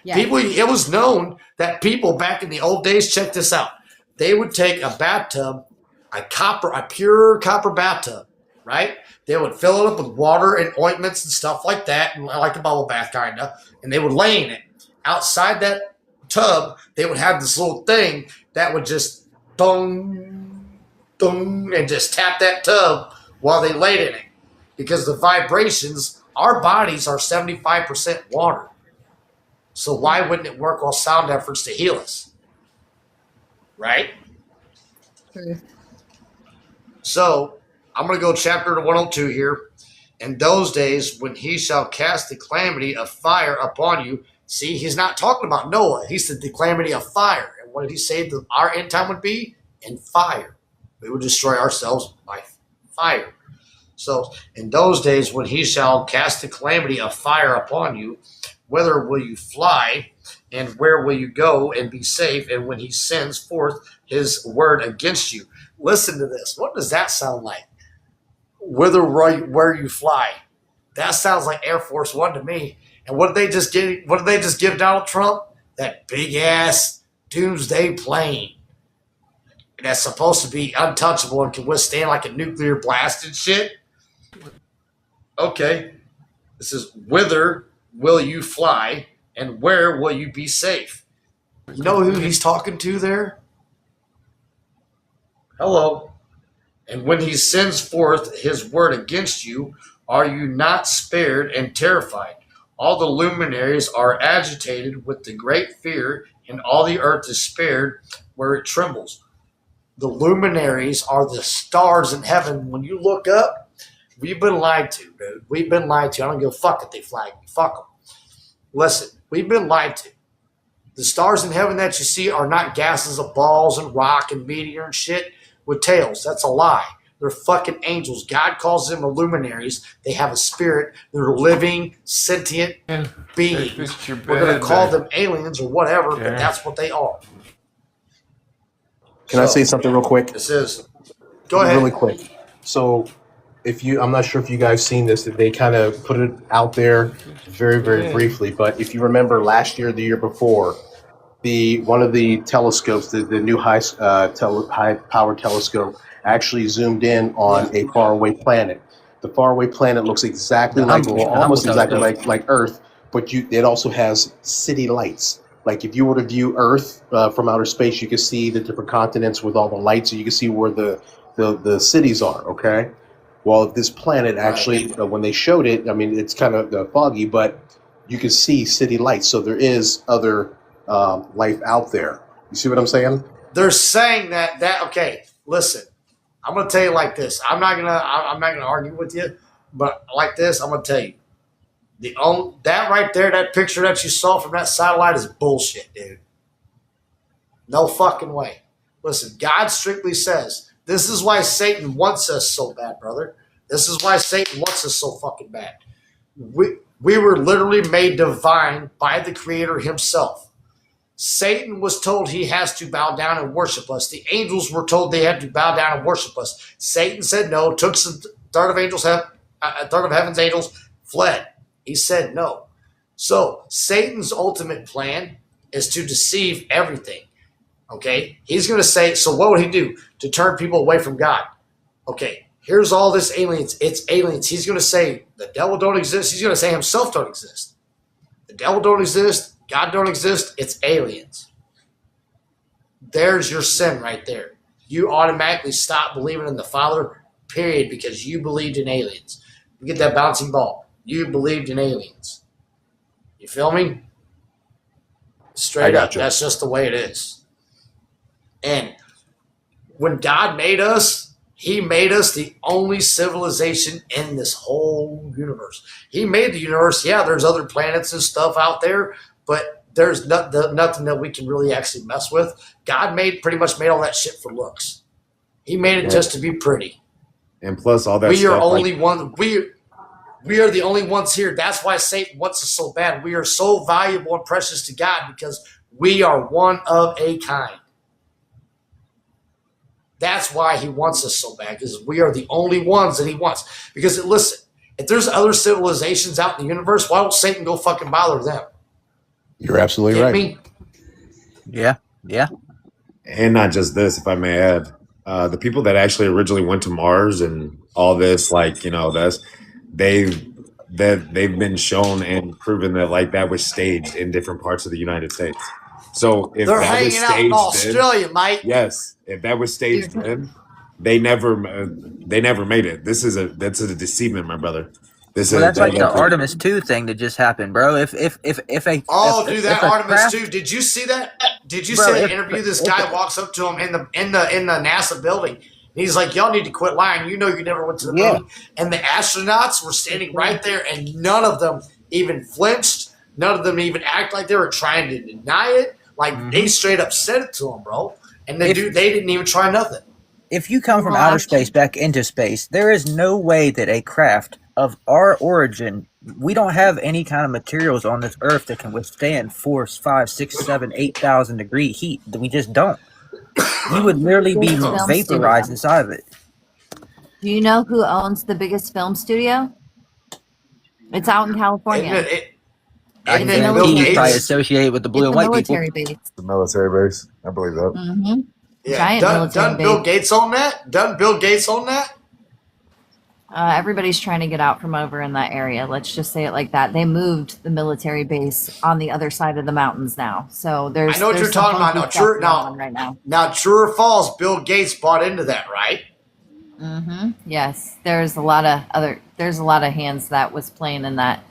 Speaker 9: Yes.
Speaker 1: People, it was known that people back in the old days, check this out, they would take a bathtub, a pure copper bathtub, right? They would fill it up with water and ointments and stuff like that, and like a bubble bath kind of, and they would lay in it. Outside that tub, they would have this little thing that would just dong, dong, and just tap that tub while they laid in it. Because the vibrations, our bodies are 75% water. So why wouldn't it work all sound efforts to heal us? Right? So I'm going to go chapter 102 here. In those days, when he shall cast the calamity of fire upon you. See, he's not talking about Noah. He said the calamity of fire. And what did he say that our end time would be? In fire. We would destroy ourselves by fire. So in those days, when he shall cast the calamity of fire upon you, whither will you fly, and where will you go and be safe? And when he sends forth his word against you. Listen to this. What does that sound like? Where you fly. That sounds like Air Force One to me. And what did they just give Donald Trump? That big ass doomsday plane. And that's supposed to be untouchable and can withstand like a nuclear blast and shit. Okay. This is whither will you fly, and where will you be safe? You know who he's talking to there? Hello. And when he sends forth his word against you, are you not spared and terrified? All the luminaries are agitated with the great fear, and all the earth is spared where it trembles. The luminaries are the stars in heaven. When you look up, we've been lied to, dude. We've been lied to. I don't give a fuck if they flag me. Fuck them. Listen, we've been lied to. The stars in heaven that you see are not gases of balls and rock and meteor and shit with tails. That's a lie. They're fucking angels. God calls them luminaries. They have a spirit. They're living, sentient beings. We're going to call them aliens or whatever, but that's what they are.
Speaker 8: Can I say something real quick?
Speaker 1: This is. Go ahead.
Speaker 8: Really quick. So, I'm not sure if you guys seen this, that they kind of put it out there very, very briefly. But if you remember last year, the year before, one of the telescopes, the new high power telescope, actually zoomed in on a faraway planet. The faraway planet looks exactly almost exactly like Earth, but it also has city lights. Like if you were to view Earth from outer space, you can see the different continents with all the lights, and you can see where the cities are. Okay. Well, this planet actually, when they showed it, I mean, it's kind of foggy, but you can see city lights. So there is other life out there. You see what I'm saying?
Speaker 1: They're saying that okay. Listen, I'm gonna tell you like this. I'm not gonna argue with you, but like this, I'm gonna tell you. That right there, that picture that you saw from that satellite is bullshit, dude. No fucking way. Listen, God strictly says. This is why Satan wants us so bad, brother. This is why Satan wants us so fucking bad. We were literally made divine by the Creator himself. Satan was told he has to bow down and worship us. The angels were told they had to bow down and worship us. Satan said no, took a third of heaven's angels, fled. He said no. So Satan's ultimate plan is to deceive everything. Okay, he's going to say, so what would he do to turn people away from God? Okay, here's all this aliens. It's aliens. He's going to say the devil don't exist. He's going to say himself don't exist. The devil don't exist. God don't exist. It's aliens. There's your sin right there. You automatically stop believing in the Father, period, because you believed in aliens. You get that bouncing ball. You believed in aliens. You feel me? Straight up. That's just the way it is. And when God made us, he made us the only civilization in this whole universe. He made the universe. Yeah, there's other planets and stuff out there, but there's nothing that we can really actually mess with. God pretty much made all that shit for looks. He made it just to be pretty.
Speaker 5: And plus all that
Speaker 1: we
Speaker 5: stuff.
Speaker 1: Are only one. We are the only ones here. That's why Satan wants us so bad. We are so valuable and precious to God because we are one of a kind. That's why he wants us so bad, because we are the only ones that he wants. Because, listen, if there's other civilizations out in the universe, why don't Satan go fucking bother them?
Speaker 8: You're absolutely
Speaker 1: Get
Speaker 8: right.
Speaker 1: me?
Speaker 6: Yeah, yeah.
Speaker 5: And not just this, if I may add, the people that actually originally went to Mars and all this, like, you know, they've been shown and proven that like that was staged in different parts of the United States. So if
Speaker 1: They're
Speaker 5: that was
Speaker 1: hanging out in
Speaker 5: staged
Speaker 1: Australia, mate.
Speaker 5: yes, if that was staged then, they never made it. That's a deceivement, my brother. This
Speaker 6: Well,
Speaker 5: is
Speaker 6: that's like the Artemis 2 thing that just happened, bro. If a
Speaker 1: Oh,
Speaker 6: if,
Speaker 1: dude,
Speaker 6: if
Speaker 1: that
Speaker 6: a
Speaker 1: Artemis
Speaker 6: craft,
Speaker 1: 2. Did you see that? Did you
Speaker 6: bro,
Speaker 1: see that
Speaker 6: if,
Speaker 1: interview? This
Speaker 6: if
Speaker 1: guy walks up to him in the NASA building. And he's like, "Y'all need to quit lying. You know you never went to the
Speaker 6: yeah,
Speaker 1: moon." And the astronauts were standing right there, and none of them even flinched. None of them even act like they were trying to deny it. Like they straight up said it to him, bro. And they didn't even try nothing.
Speaker 6: if you come from outer space back into space, there is no way that a craft of our origin, we don't have any kind of materials on this earth that can withstand 4, 5, 6, 7, 8,000 degree heat. We just don't. You would literally be
Speaker 9: Biggest film
Speaker 6: vaporized
Speaker 9: studio.
Speaker 6: inside of it.
Speaker 9: Do you know who owns the biggest film studio? It's out in California.
Speaker 6: I can
Speaker 1: Isn't it Bill
Speaker 6: guarantee he's probably
Speaker 1: Gates?
Speaker 6: associated with the blue
Speaker 9: It's
Speaker 6: and
Speaker 9: a
Speaker 6: white people.
Speaker 9: military base.
Speaker 5: the military base. I believe that.
Speaker 9: Mm-hmm.
Speaker 1: Yeah,
Speaker 9: Giant military
Speaker 1: doesn't Bill
Speaker 9: base.
Speaker 1: Gates own that? Doesn't Bill Gates own that?
Speaker 9: Everybody's trying to get out from over in that area. Let's just say it like that. They moved the military base on the other side of the mountains now. So there's
Speaker 1: I know what
Speaker 9: there's
Speaker 1: you're
Speaker 9: some
Speaker 1: talking about.
Speaker 9: funky
Speaker 1: Now,
Speaker 9: stuff
Speaker 1: true.
Speaker 9: going on right now.
Speaker 1: Now, true or false? Bill Gates bought into that, right?
Speaker 9: Mm-hmm. Yes, there's a lot of hands that was playing in that.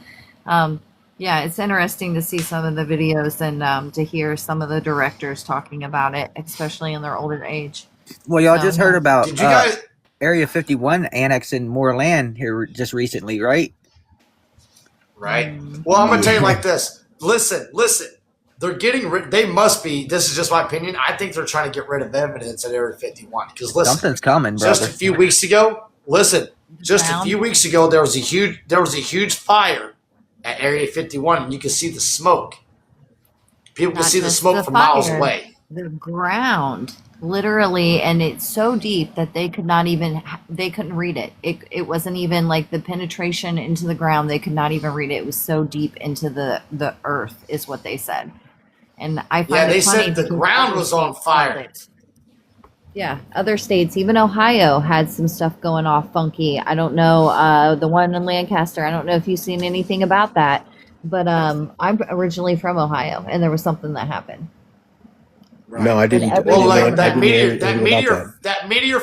Speaker 9: Yeah, it's interesting to see some of the videos and to hear some of the directors talking about it, especially in their older age.
Speaker 6: Well, y'all
Speaker 9: So,
Speaker 6: just heard about
Speaker 1: Did you guys?
Speaker 6: Area 51 annexing more land here just recently, right?
Speaker 1: Right. Well, I'm gonna tell you like this. Listen. They're getting rid. They must be. This is just my opinion. I think they're trying to get rid of evidence at Area 51. Because listen,
Speaker 6: Something's coming, brother.
Speaker 1: just a few weeks ago. Listen, just a few weeks ago, there was a huge fire at Area 51, and you can see the smoke. People can
Speaker 9: Not
Speaker 1: see the
Speaker 9: just
Speaker 1: smoke
Speaker 9: the
Speaker 1: from miles
Speaker 9: fire,
Speaker 1: away.
Speaker 9: the ground, literally, and it's so deep that they couldn't read it. It wasn't even like the penetration into the ground. They could not even read it. It was so deep into the earth, is what they said. And I find
Speaker 1: Yeah,
Speaker 9: it
Speaker 1: they
Speaker 9: funny
Speaker 1: said the
Speaker 9: because
Speaker 1: ground
Speaker 9: other
Speaker 1: was on
Speaker 9: states
Speaker 1: fire.
Speaker 9: had it. Yeah, other states, even Ohio had some stuff going off funky. I don't know, the one in Lancaster. I don't know if you've seen anything about that, but I'm originally from Ohio, and there was something that happened.
Speaker 1: Right.
Speaker 8: No, I didn't.
Speaker 9: every-
Speaker 1: Well, like
Speaker 9: I
Speaker 1: that
Speaker 9: didn't
Speaker 1: meteor,
Speaker 8: hear
Speaker 1: that meteor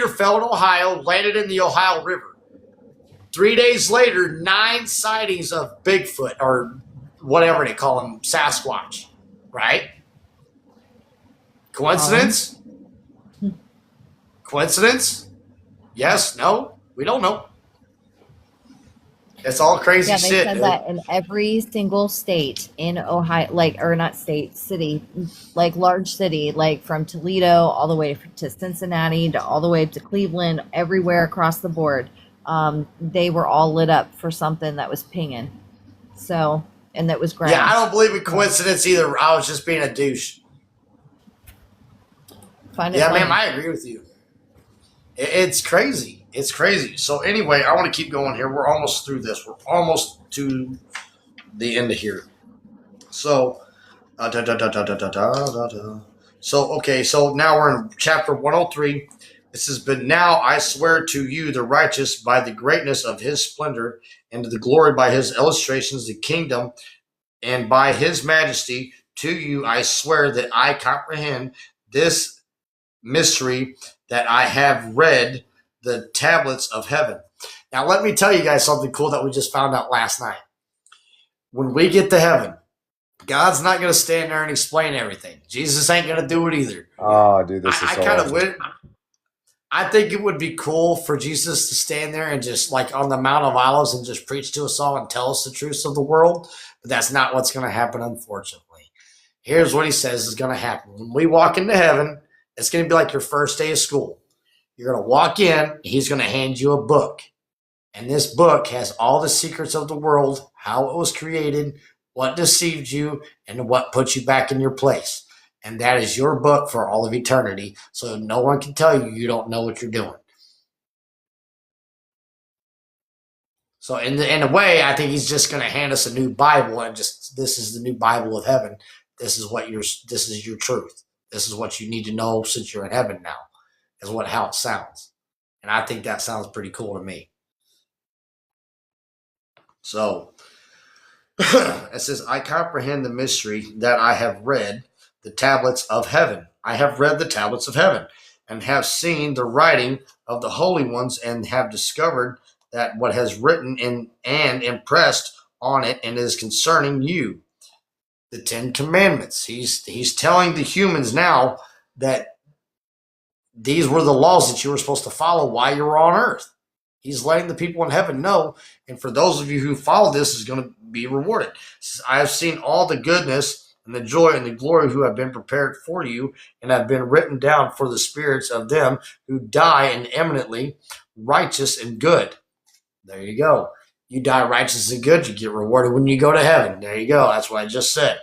Speaker 1: fell in Ohio, landed in the Ohio River. 3 days later, 9 sightings of Bigfoot or whatever they call him, Sasquatch. Right? Coincidence? Coincidence? Yes? No? We don't know. It's all crazy
Speaker 9: Yeah, they
Speaker 1: shit.
Speaker 9: said
Speaker 1: Dude.
Speaker 9: that in every single state in Ohio, or not state, city, like large city, like from Toledo all the way to Cincinnati to all the way to Cleveland, everywhere across the board, they were all lit up for something that was pinging. So, and that was ground.
Speaker 1: Yeah, I don't believe in coincidence either. I was just being a douche.
Speaker 9: Find it
Speaker 1: Yeah,
Speaker 9: funny.
Speaker 1: ma'am, I agree with you. It's crazy. It's crazy. So anyway, I want to keep going here. We're almost through this. We're almost to the end of here. So, So, okay, so now we're in chapter 103. It says, "But now I swear to you, the righteous, by the greatness of his splendor, and to the glory by his illustrations, the kingdom, and by his majesty, to you I swear that I comprehend this mystery, that I have read the tablets of heaven." Now, let me tell you guys something cool that we just found out last night. When we get to heaven, God's not going to stand there and explain everything. Jesus ain't going to do it either.
Speaker 5: Oh, dude, this is
Speaker 1: I
Speaker 5: so
Speaker 1: kind of
Speaker 5: awesome.
Speaker 1: would. I think it would be cool for Jesus to stand there and just like on the Mount of Olives and just preach to us all and tell us the truths of the world. But that's not what's going to happen, unfortunately. Here's what he says is going to happen. When we walk into heaven, it's going to be like your first day of school. You're going to walk in, he's going to hand you a book. And this book has all the secrets of the world, how it was created, what deceived you, and what put you back in your place. And that is your book for all of eternity. So no one can tell you you don't know what you're doing. So in a way, I think he's just going to hand us a new Bible and just, this is the new Bible of heaven. This is your truth. This is what you need to know since you're in heaven now, is how it sounds. And I think that sounds pretty cool to me. So it says, I comprehend the mystery that I have read the tablets of heaven. I have read the tablets of heaven and have seen the writing of the holy ones and have discovered that what has written in and impressed on it and is concerning you, the 10 Commandments. He's telling the humans now that these were the laws that you were supposed to follow while you were on earth. He's letting the people in heaven know, and for those of you who follow this, is going to be rewarded. I have seen all the goodness and the joy and the glory who have been prepared for you and have been written down for the spirits of them who die and eminently righteous and good. There you go. You die righteous and good, you get rewarded when you go to heaven. There you go. That's what I just said.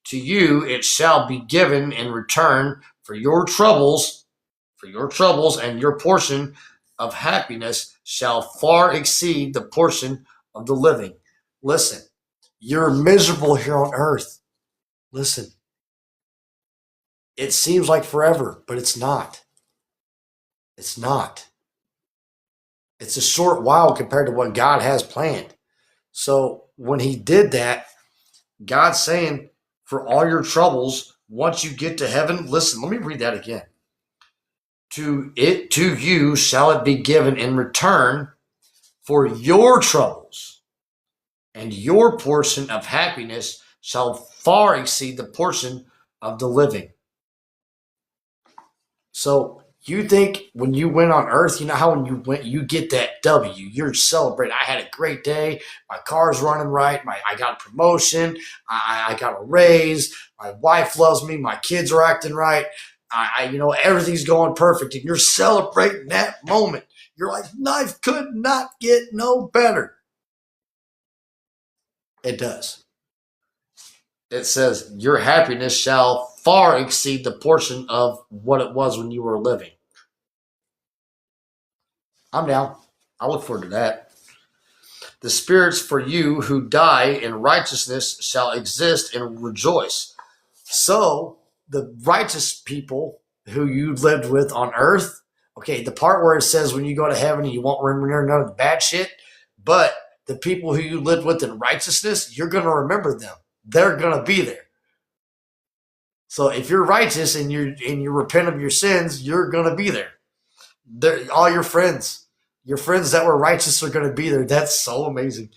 Speaker 1: To you it shall be given in return for your troubles, and your portion of happiness shall far exceed the portion of the living. Listen, you're miserable here on earth. Listen, it seems like forever, but it's not. It's not. It's a short while compared to what God has planned. So when he did that, God's saying, for all your troubles, once you get to heaven, listen, let me read that again. To you shall it be given in return for your troubles, and your portion of happiness shall far exceed the portion of the living. So you think when you went on earth, you know how when you went, you get that W, you're celebrating. I had a great day. My car's running right. I got a promotion. I got a raise. My wife loves me. My kids are acting right. Everything's going perfect. And you're celebrating that moment. You're like, life could not get no better. It does. It says your happiness shall far exceed the portion of what it was when you were living. I'm down. I look forward to that. The spirits for you who die in righteousness shall exist and rejoice. So the righteous people who you lived with on earth, okay, the part where it says when you go to heaven you won't remember none of the bad shit, but the people who you lived with in righteousness, you're going to remember them. They're going to be there. So if you're righteous and you repent of your sins, you're going to be there. All your friends that were righteous are going to be there. That's so amazing.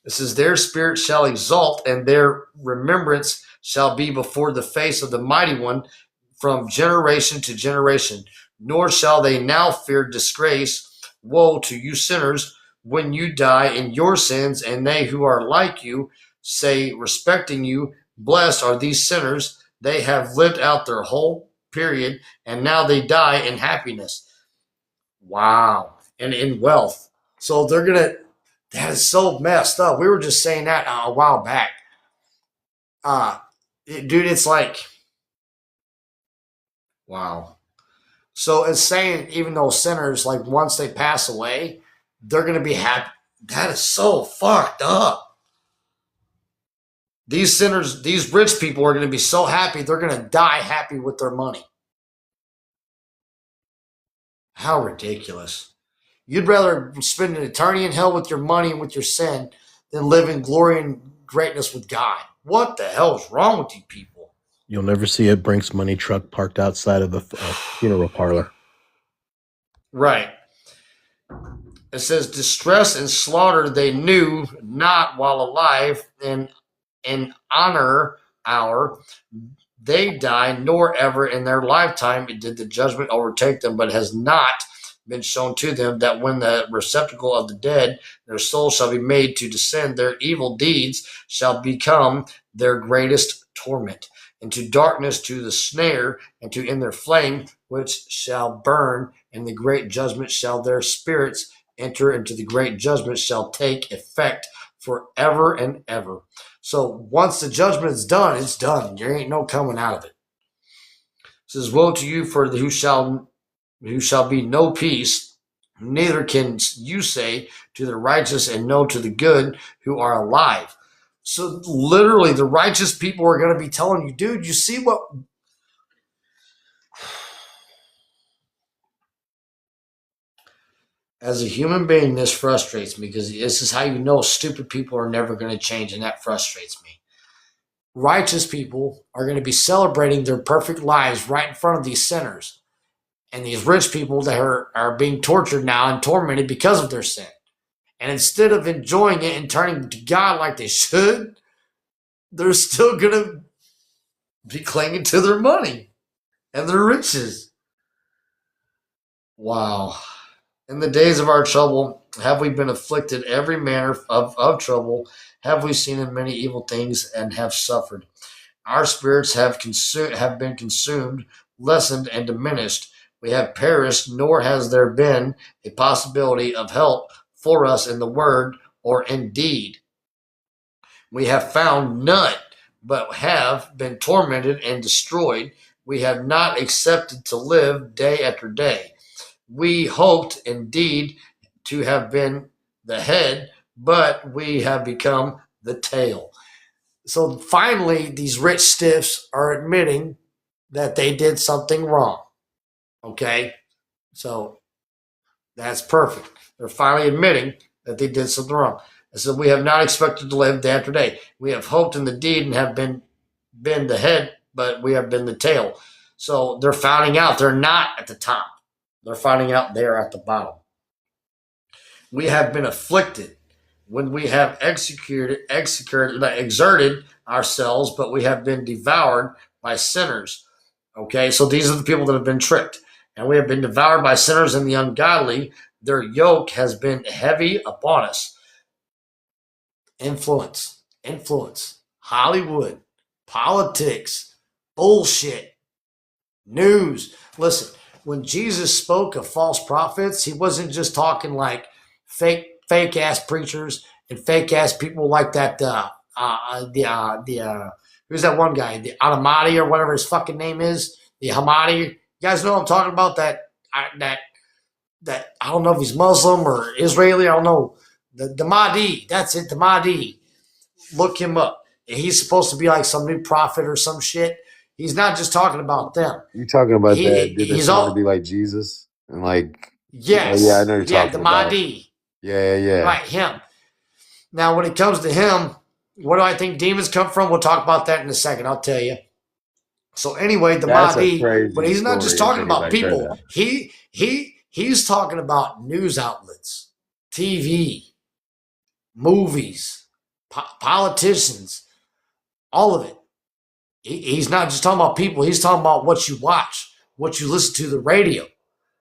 Speaker 1: It says, their spirit shall exalt, and their remembrance shall be before the face of the mighty one from generation to generation. Nor shall they now fear disgrace. Woe to you sinners when you die in your sins, and they who are like you say respecting you, blessed are these sinners. They have lived out their whole period, and now they die in happiness. Wow. And in wealth. So that is so messed up. We were just saying that a while back. Dude, it's like, wow. So it's saying even those sinners, like once they pass away, they're going to be happy. That is so fucked up. These sinners, these rich people are going to be so happy, they're going to die happy with their money. How ridiculous. You'd rather spend an eternity in hell with your money and with your sin than live in glory and greatness with God. What the hell is wrong with you people?
Speaker 10: You'll never see a Brinks money truck parked outside of the funeral parlor.
Speaker 1: Right. It says, distress and slaughter they knew not while alive, and in honor hour they die, nor ever in their lifetime did the judgment overtake them, but it has not been shown to them that when the receptacle of the dead, their soul shall be made to descend, their evil deeds shall become their greatest torment. Into darkness, to the snare, and to in their flame, which shall burn, and the great judgment shall their spirits enter into the great judgment shall take effect forever and ever. So once the judgment is done, it's done. There ain't no coming out of it. It says, woe to you for who shall be no peace, neither can you say to the righteous and no to the good who are alive. So literally the righteous people are going to be telling you, dude, you see what? As a human being, this frustrates me because this is how you know stupid people are never going to change, and that frustrates me. Righteous people are going to be celebrating their perfect lives right in front of these sinners and these rich people that are being tortured now and tormented because of their sin. And instead of enjoying it and turning to God like they should, they're still going to be clinging to their money and their riches. Wow. In the days of our trouble, have we been afflicted every manner of trouble? Have we seen in many evil things and have suffered? Our spirits have been consumed, lessened, and diminished. We have perished, nor has there been a possibility of help for us in the word or in deed. We have found none, but have been tormented and destroyed. We have not accepted to live day after day. We hoped indeed to have been the head, but we have become the tail. So finally, these rich stiffs are admitting that they did something wrong. Okay? So that's perfect. They're finally admitting that they did something wrong. And so we have not expected to live day after day. We have hoped in the deed and have been the head, but we have been the tail. So they're finding out they're not at the top. They're finding out they're at the bottom. We have been afflicted when we have exerted ourselves, but we have been devoured by sinners. Okay, so these are the people that have been tricked. And we have been devoured by sinners and the ungodly. Their yoke has been heavy upon us. Influence, Hollywood, politics, bullshit, news. Listen, when Jesus spoke of false prophets, he wasn't just talking like fake ass preachers and fake ass people like that. Who's that one guy? The Alamadi or whatever his fucking name is. The Hamadi. You guys know what I'm talking about? That I don't know if he's Muslim or Israeli. I don't know. The Mahdi. That's it. The Mahdi. Look him up. He's supposed to be like some new prophet or some shit. He's not just talking about them.
Speaker 5: You talking about that? Did
Speaker 1: He's
Speaker 5: they want
Speaker 1: all
Speaker 5: to be like Jesus and like?
Speaker 1: yes,
Speaker 5: yeah, I know you're talking
Speaker 1: the
Speaker 5: about.
Speaker 1: Mahdi,
Speaker 5: Yeah.
Speaker 1: right? Him. Now, when it comes to him, what do I think demons come from? We'll talk about that in a second. I'll tell you. So anyway, the
Speaker 5: That's a
Speaker 1: Mahdi,
Speaker 5: crazy
Speaker 1: but he's not just
Speaker 5: story,
Speaker 1: talking
Speaker 5: if
Speaker 1: about
Speaker 5: anybody's heard
Speaker 1: people.
Speaker 5: that.
Speaker 1: He's talking about news outlets, TV, movies, politicians, all of it. He's not just talking about people. He's talking about what you watch, what you listen to, the radio,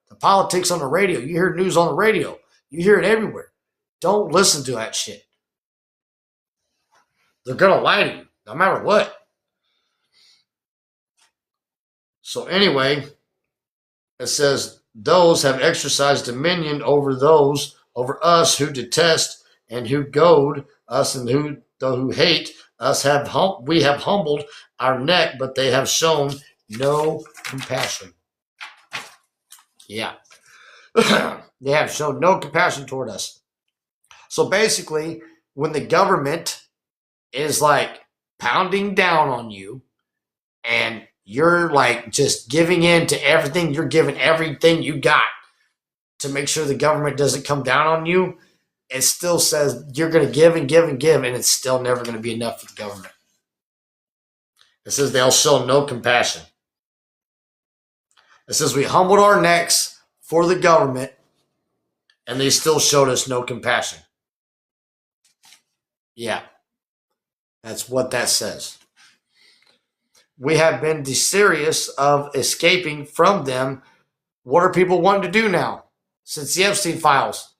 Speaker 1: the politics on the radio. You hear news on the radio. You hear it everywhere. Don't listen to that shit. They're going to lie to you no matter what. So anyway, it says, those have exercised dominion over us who detest and who goad us and who hate us. We have humbled our neck, but they have shown no compassion. Yeah. They have shown no compassion toward us. So basically, when the government is like pounding down on you and you're like just giving in to everything, you're giving everything you got to make sure the government doesn't come down on you, it still says you're going to give and give and give, and it's still never going to be enough for the government. It says they'll show no compassion. It says we humbled our necks for the government, and they still showed us no compassion. Yeah, that's what that says. We have been desirous of escaping from them. What are people wanting to do now since the Epstein files?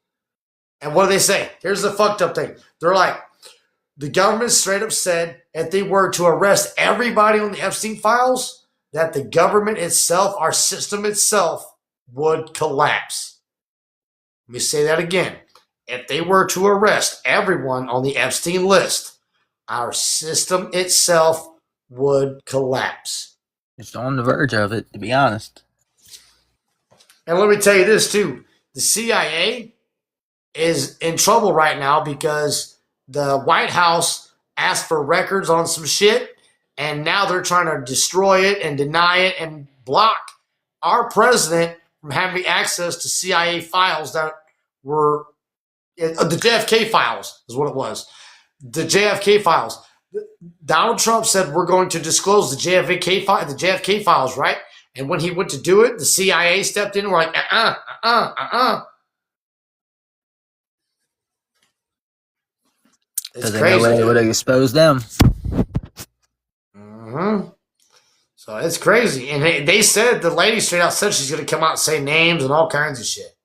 Speaker 1: And what do they say? Here's the fucked up thing. They're like, the government straight up said if they were to arrest everybody on the Epstein files, that the government itself, our system itself, would collapse. Let me say that again. If they were to arrest everyone on the Epstein list, our system itself would collapse.
Speaker 6: It's on the verge of it, to be honest.
Speaker 1: And let me tell you this too. The CIA is in trouble right now because the White House asked for records on some shit, and now they're trying to destroy it and deny it and block our president from having access to CIA files that were the JFK files is what it was. The JFK files. Donald Trump said we're going to disclose the JFK files, right? And when he went to do it, the CIA stepped in and were like, It's
Speaker 6: Because they know
Speaker 1: crazy.
Speaker 6: it would expose them.
Speaker 1: Mm-hmm. So it's crazy. And they said, the lady straight out said she's going to come out and say names and all kinds of shit.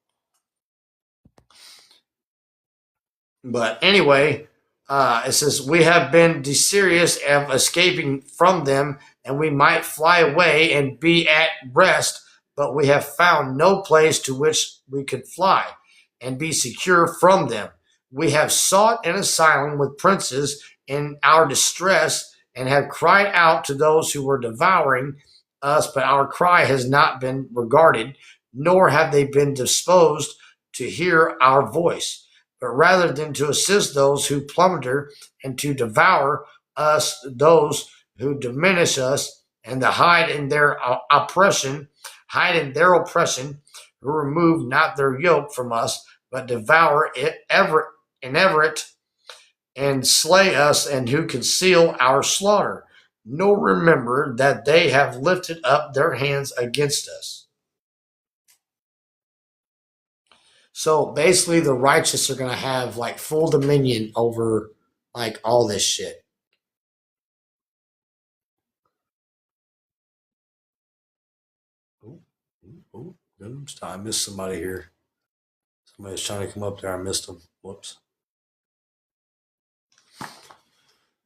Speaker 1: But anyway, it says, we have been desirious of escaping from them, and we might fly away and be at rest, but we have found no place to which we could fly and be secure from them. We have sought an asylum with princes in our distress and have cried out to those who were devouring us, but our cry has not been regarded, nor have they been disposed to hear our voice. But rather than to assist those who plunder and to devour us, those who diminish us, and to hide in their oppression, who remove not their yoke from us, but devour it and slay us, and who conceal our slaughter, nor remember that they have lifted up their hands against us. So basically, the righteous are going to have like full dominion over like all this shit. Oh, I missed somebody here. Somebody's trying to come up there. I missed them. Whoops.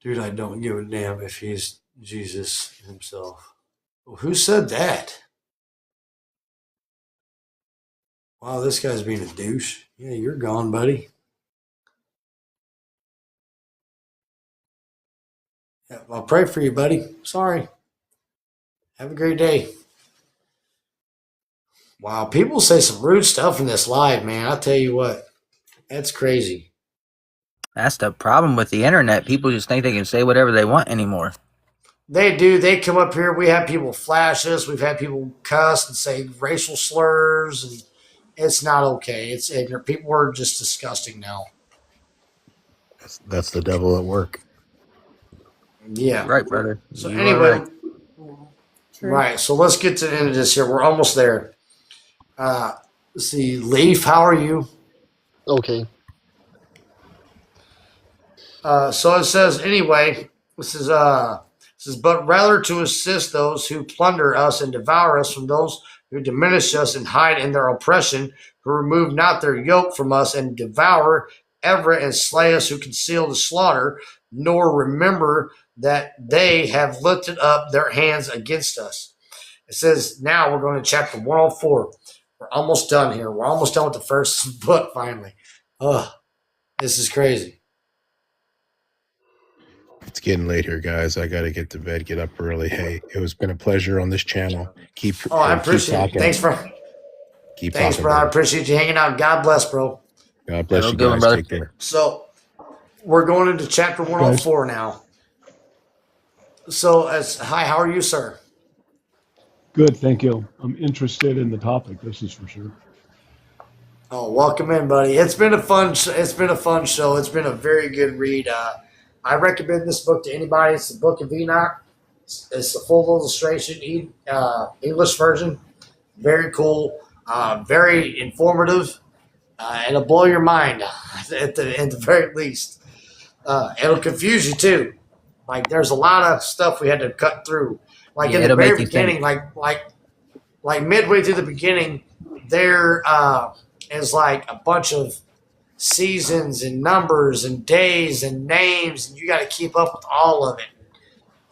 Speaker 1: Dude, I don't give a damn if he's Jesus himself. Well, who said that? Wow, this guy's being a douche. Yeah, you're gone, buddy. Yeah, I'll pray for you, buddy. Sorry. Have a great day. Wow, people say some rude stuff in this live, man. I'll tell you what. That's crazy.
Speaker 6: That's the problem with the internet. People just think they can say whatever they want anymore.
Speaker 1: They do. They come up here. We have people flash us. We've had people cuss and say racial slurs, and it's not okay. It's ignorant. People are just disgusting now.
Speaker 10: That's the devil at work.
Speaker 1: Yeah.
Speaker 6: Right, brother.
Speaker 1: So
Speaker 6: You are
Speaker 1: anyway,
Speaker 6: right.
Speaker 1: right. So let's get to the end of this here. We're almost there. Let's see, Leaf, how are you?
Speaker 11: Okay.
Speaker 1: So it says anyway. This is but rather to assist those who plunder us and devour us, from those who diminish us and hide in their oppression, who remove not their yoke from us and devour ever and slay us, who conceal the slaughter, nor remember that they have lifted up their hands against us. It says now we're going to chapter 104. We're almost done here. We're almost done with the first book finally. Ugh, this is crazy.
Speaker 10: It's getting late here, guys. I got to get to bed, get up early. Hey, it was been a pleasure on this channel.
Speaker 1: I appreciate it. Thanks, bro. Thanks, bro. I appreciate you hanging out. God bless, bro.
Speaker 10: God bless you guys. Take care.
Speaker 1: So we're going into chapter 104 now. So hi, how are you, sir?
Speaker 12: Good, thank you. I'm interested in the topic. This is for sure.
Speaker 1: Oh, welcome in, buddy. It's been a fun show. It's been a very good read. I recommend this book to anybody. It's the Book of Enoch. It's a full illustration, English version. Very cool, very informative, and it'll blow your mind at the very least. It'll confuse you too. Like there's a lot of stuff we had to cut through. Like in the very beginning, like midway through the beginning, there is like a bunch of seasons and numbers and days and names, and you got to keep up with all of it.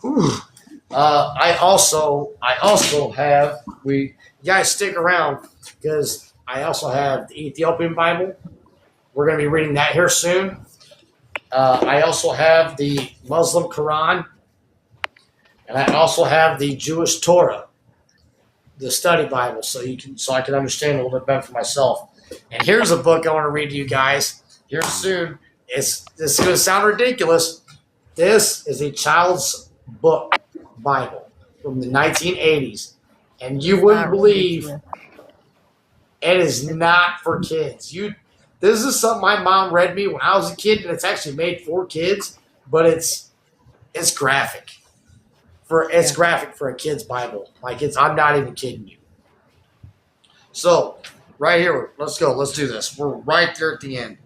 Speaker 1: Whew. I also have you guys stick around because I also have the Ethiopian Bible. We're going to be reading that here soon. I also have the Muslim Quran, and I also have the Jewish Torah, the study Bible, so I can understand a little bit better for myself. And here's a book I want to read to you guys here soon. This is going to sound ridiculous. This is a child's book Bible from the 1980s, and you wouldn't believe it is not for kids. This is something my mom read me when I was a kid, and it's actually made for kids, but it's graphic. Graphic for a kid's Bible. I'm not even kidding you. So, right here, let's go. Let's do this. We're right there at the end.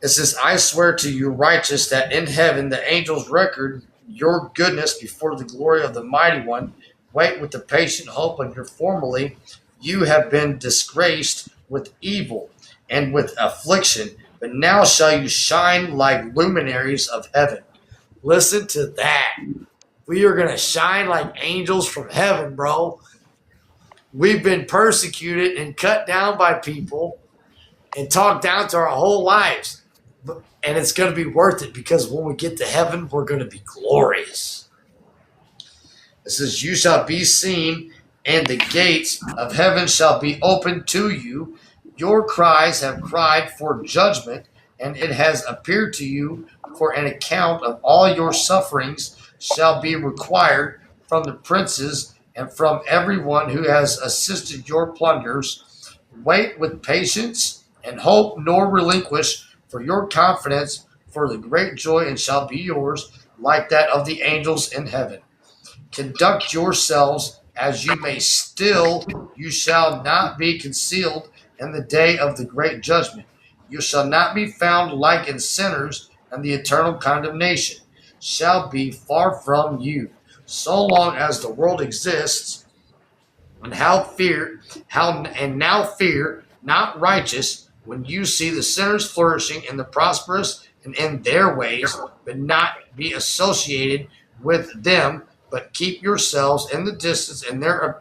Speaker 1: It says, I swear to you, righteous, that in heaven the angels record your goodness before the glory of the Mighty One. Wait with the patient hope on your formerly. You have been disgraced with evil and with affliction, but now shall you shine like luminaries of heaven. Listen to that. We are going to shine like angels from heaven, bro. We've been persecuted and cut down by people and talked down to our whole lives. And it's going to be worth it, because when we get to heaven, we're going to be glorious. It says, you shall be seen, and the gates of heaven shall be opened to you. Your cries have cried for judgment, and it has appeared to you for an account of all your sufferings shall be required from the princes and from everyone who has assisted your plunders. Wait with patience and hope, nor relinquish for your confidence, for the great joy and shall be yours, like that of the angels in heaven. Conduct yourselves as you may still, you shall not be concealed in the day of the great judgment. You shall not be found like in sinners, and the eternal condemnation shall be far from you. So long as the world exists, and now fear, not righteous, when you see the sinners flourishing in the prosperous and in their ways, but not be associated with them, but keep yourselves in the distance in their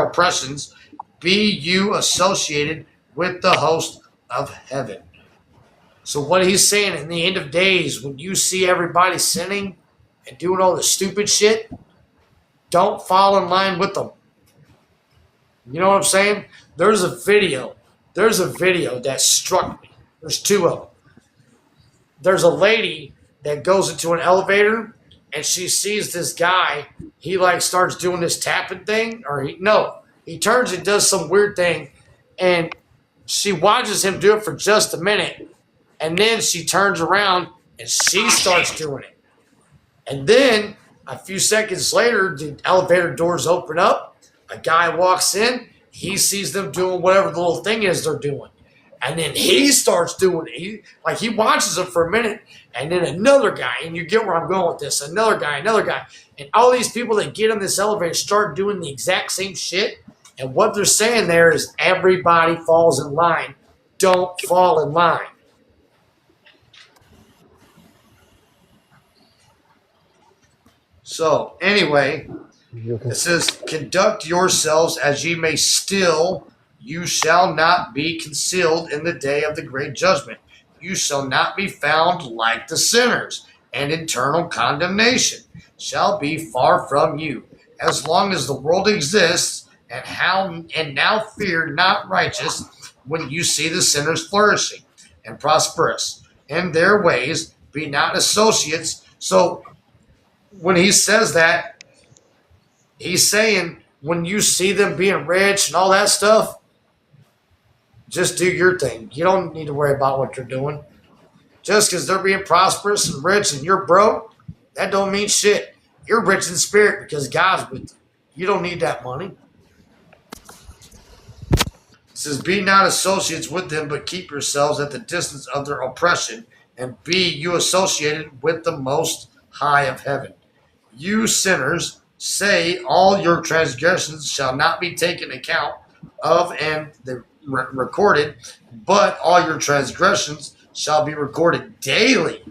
Speaker 1: oppressions. Be you associated with the host of heaven. So what he's saying, in the end of days, when you see everybody sinning and doing all the stupid shit, don't fall in line with them. You know what I'm saying? There's a video that struck me. There's two of them. There's a lady that goes into an elevator and she sees this guy. He starts doing this tapping thing, he turns and does some weird thing, and she watches him do it for just a minute, and then she turns around and she starts doing it. And then a few seconds later, the elevator doors open up. A guy walks in. He sees them doing whatever the little thing is they're doing. And then he starts doing it. He watches them for a minute. And then another guy, and you get where I'm going with this, another guy. And all these people that get in this elevator start doing the exact same shit. And what they're saying there is everybody falls in line. Don't fall in line. So, anyway, it says, conduct yourselves as ye may still, you shall not be concealed in the day of the great judgment. You shall not be found like the sinners, and eternal condemnation shall be far from you. As long as the world exists, and now fear not righteous, when you see the sinners flourishing and prosperous in their ways, be not associates. So when he says that, he's saying when you see them being rich and all that stuff, just do your thing. You don't need to worry about what you're doing. Just because they're being prosperous and rich and you're broke, that don't mean shit. You're rich in spirit because God's with you. You don't need that money. It says, be not associates with them, but keep yourselves at the distance of their oppression, and be you associated with the Most High of heaven. You sinners, say all your transgressions shall not be taken account of and recorded, but all your transgressions shall be recorded daily,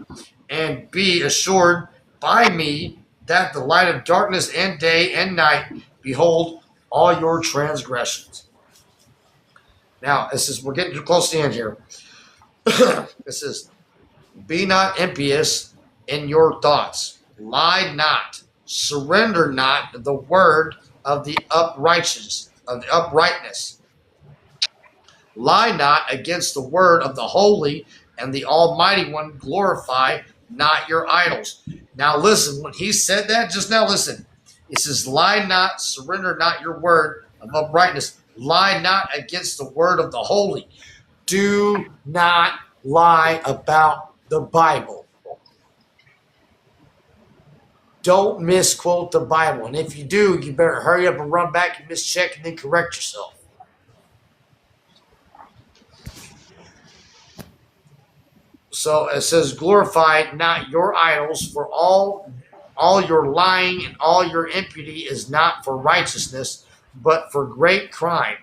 Speaker 1: and be assured by me that the light of darkness and day and night behold all your transgressions. Now, this is, we're getting too close to the end here. This is, be not impious in your thoughts. Lie not. Surrender not the word of the uprightness, Lie not against the word of the holy and the Almighty One. Glorify not your idols. Now listen, when he said that just now, listen. It says, lie not, surrender not your word of uprightness. Lie not against the word of the holy. Do not lie about the Bible. Don't misquote the Bible. And if you do, you better hurry up and run back and mischeck and then correct yourself. So it says, glorify not your idols, for all your lying and all your impurity is not for righteousness, but for great crime.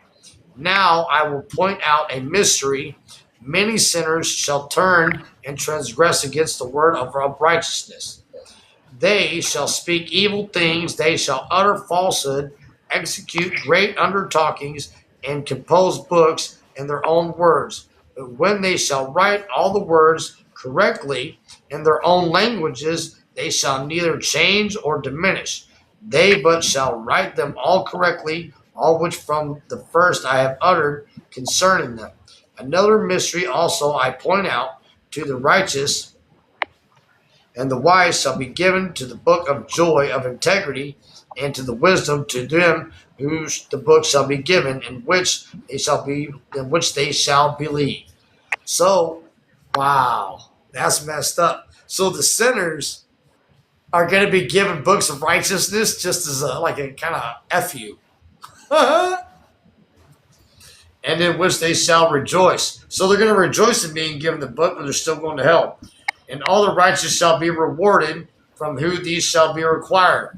Speaker 1: Now I will point out a mystery. Many sinners shall turn and transgress against the word of righteousness. They shall speak evil things, they shall utter falsehood, execute great undertakings, and compose books in their own words. But when they shall write all the words correctly in their own languages, they shall neither change or diminish. They but shall write them all correctly, all which from the first I have uttered concerning them. Another mystery also I point out, to the righteous and the wise shall be given to the book of joy of integrity, and to the wisdom to them whose the book shall be given, in which they shall believe. So, wow, that's messed up. So the sinners are going to be given books of righteousness just as a kind of fu. And in which they shall rejoice. So they're going to rejoice in being given the book, but they're still going to hell. And all the righteous shall be rewarded, from who these shall be required.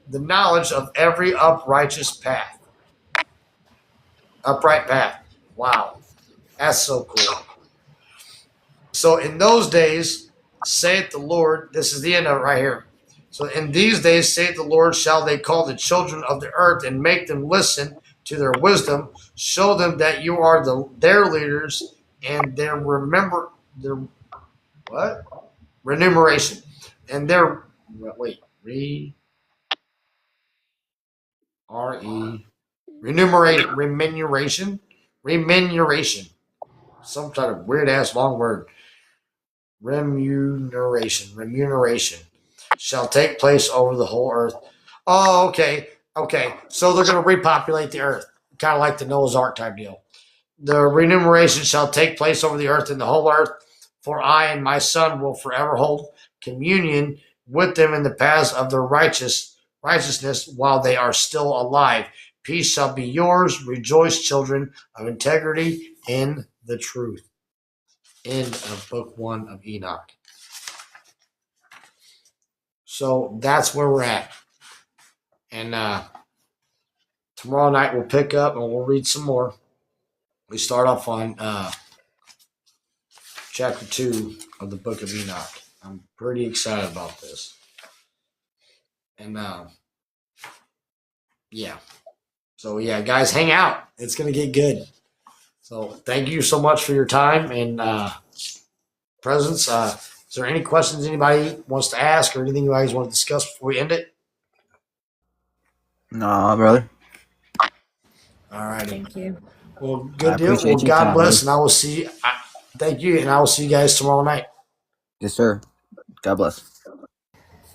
Speaker 1: The knowledge of every upright path. Wow. That's so cool. So in those days, saith the Lord, this is the end of it right here. So in these days, saith the Lord, shall they call the children of the earth and make them listen to their wisdom, show them that you are their leaders, and their remuneration. And their remuneration. Some kind of weird ass long word. Remuneration shall take place over the whole earth. Oh, okay. So they're going to repopulate the earth, kind of like the Noah's Ark type deal. The remuneration shall take place over the earth and the whole earth, for I and my son will forever hold communion with them in the paths of their righteousness while they are still alive. Peace shall be yours. Rejoice, children of integrity in the truth. End of book 1 of Enoch. So that's where we're at. And tomorrow night we'll pick up and we'll read some more. We start off on chapter 2 of the book of Enoch. I'm pretty excited about this. And yeah. So yeah, guys, hang out. It's going to get good. So thank you so much for your time and presence. Is there any questions anybody wants to ask or anything you guys want to discuss before we end it?
Speaker 6: Nah, brother.
Speaker 1: All righty.
Speaker 9: Thank you.
Speaker 1: Well, good deal. Well, God bless, and I will see. Thank you, and I will see you guys tomorrow night.
Speaker 6: Yes, sir. God bless.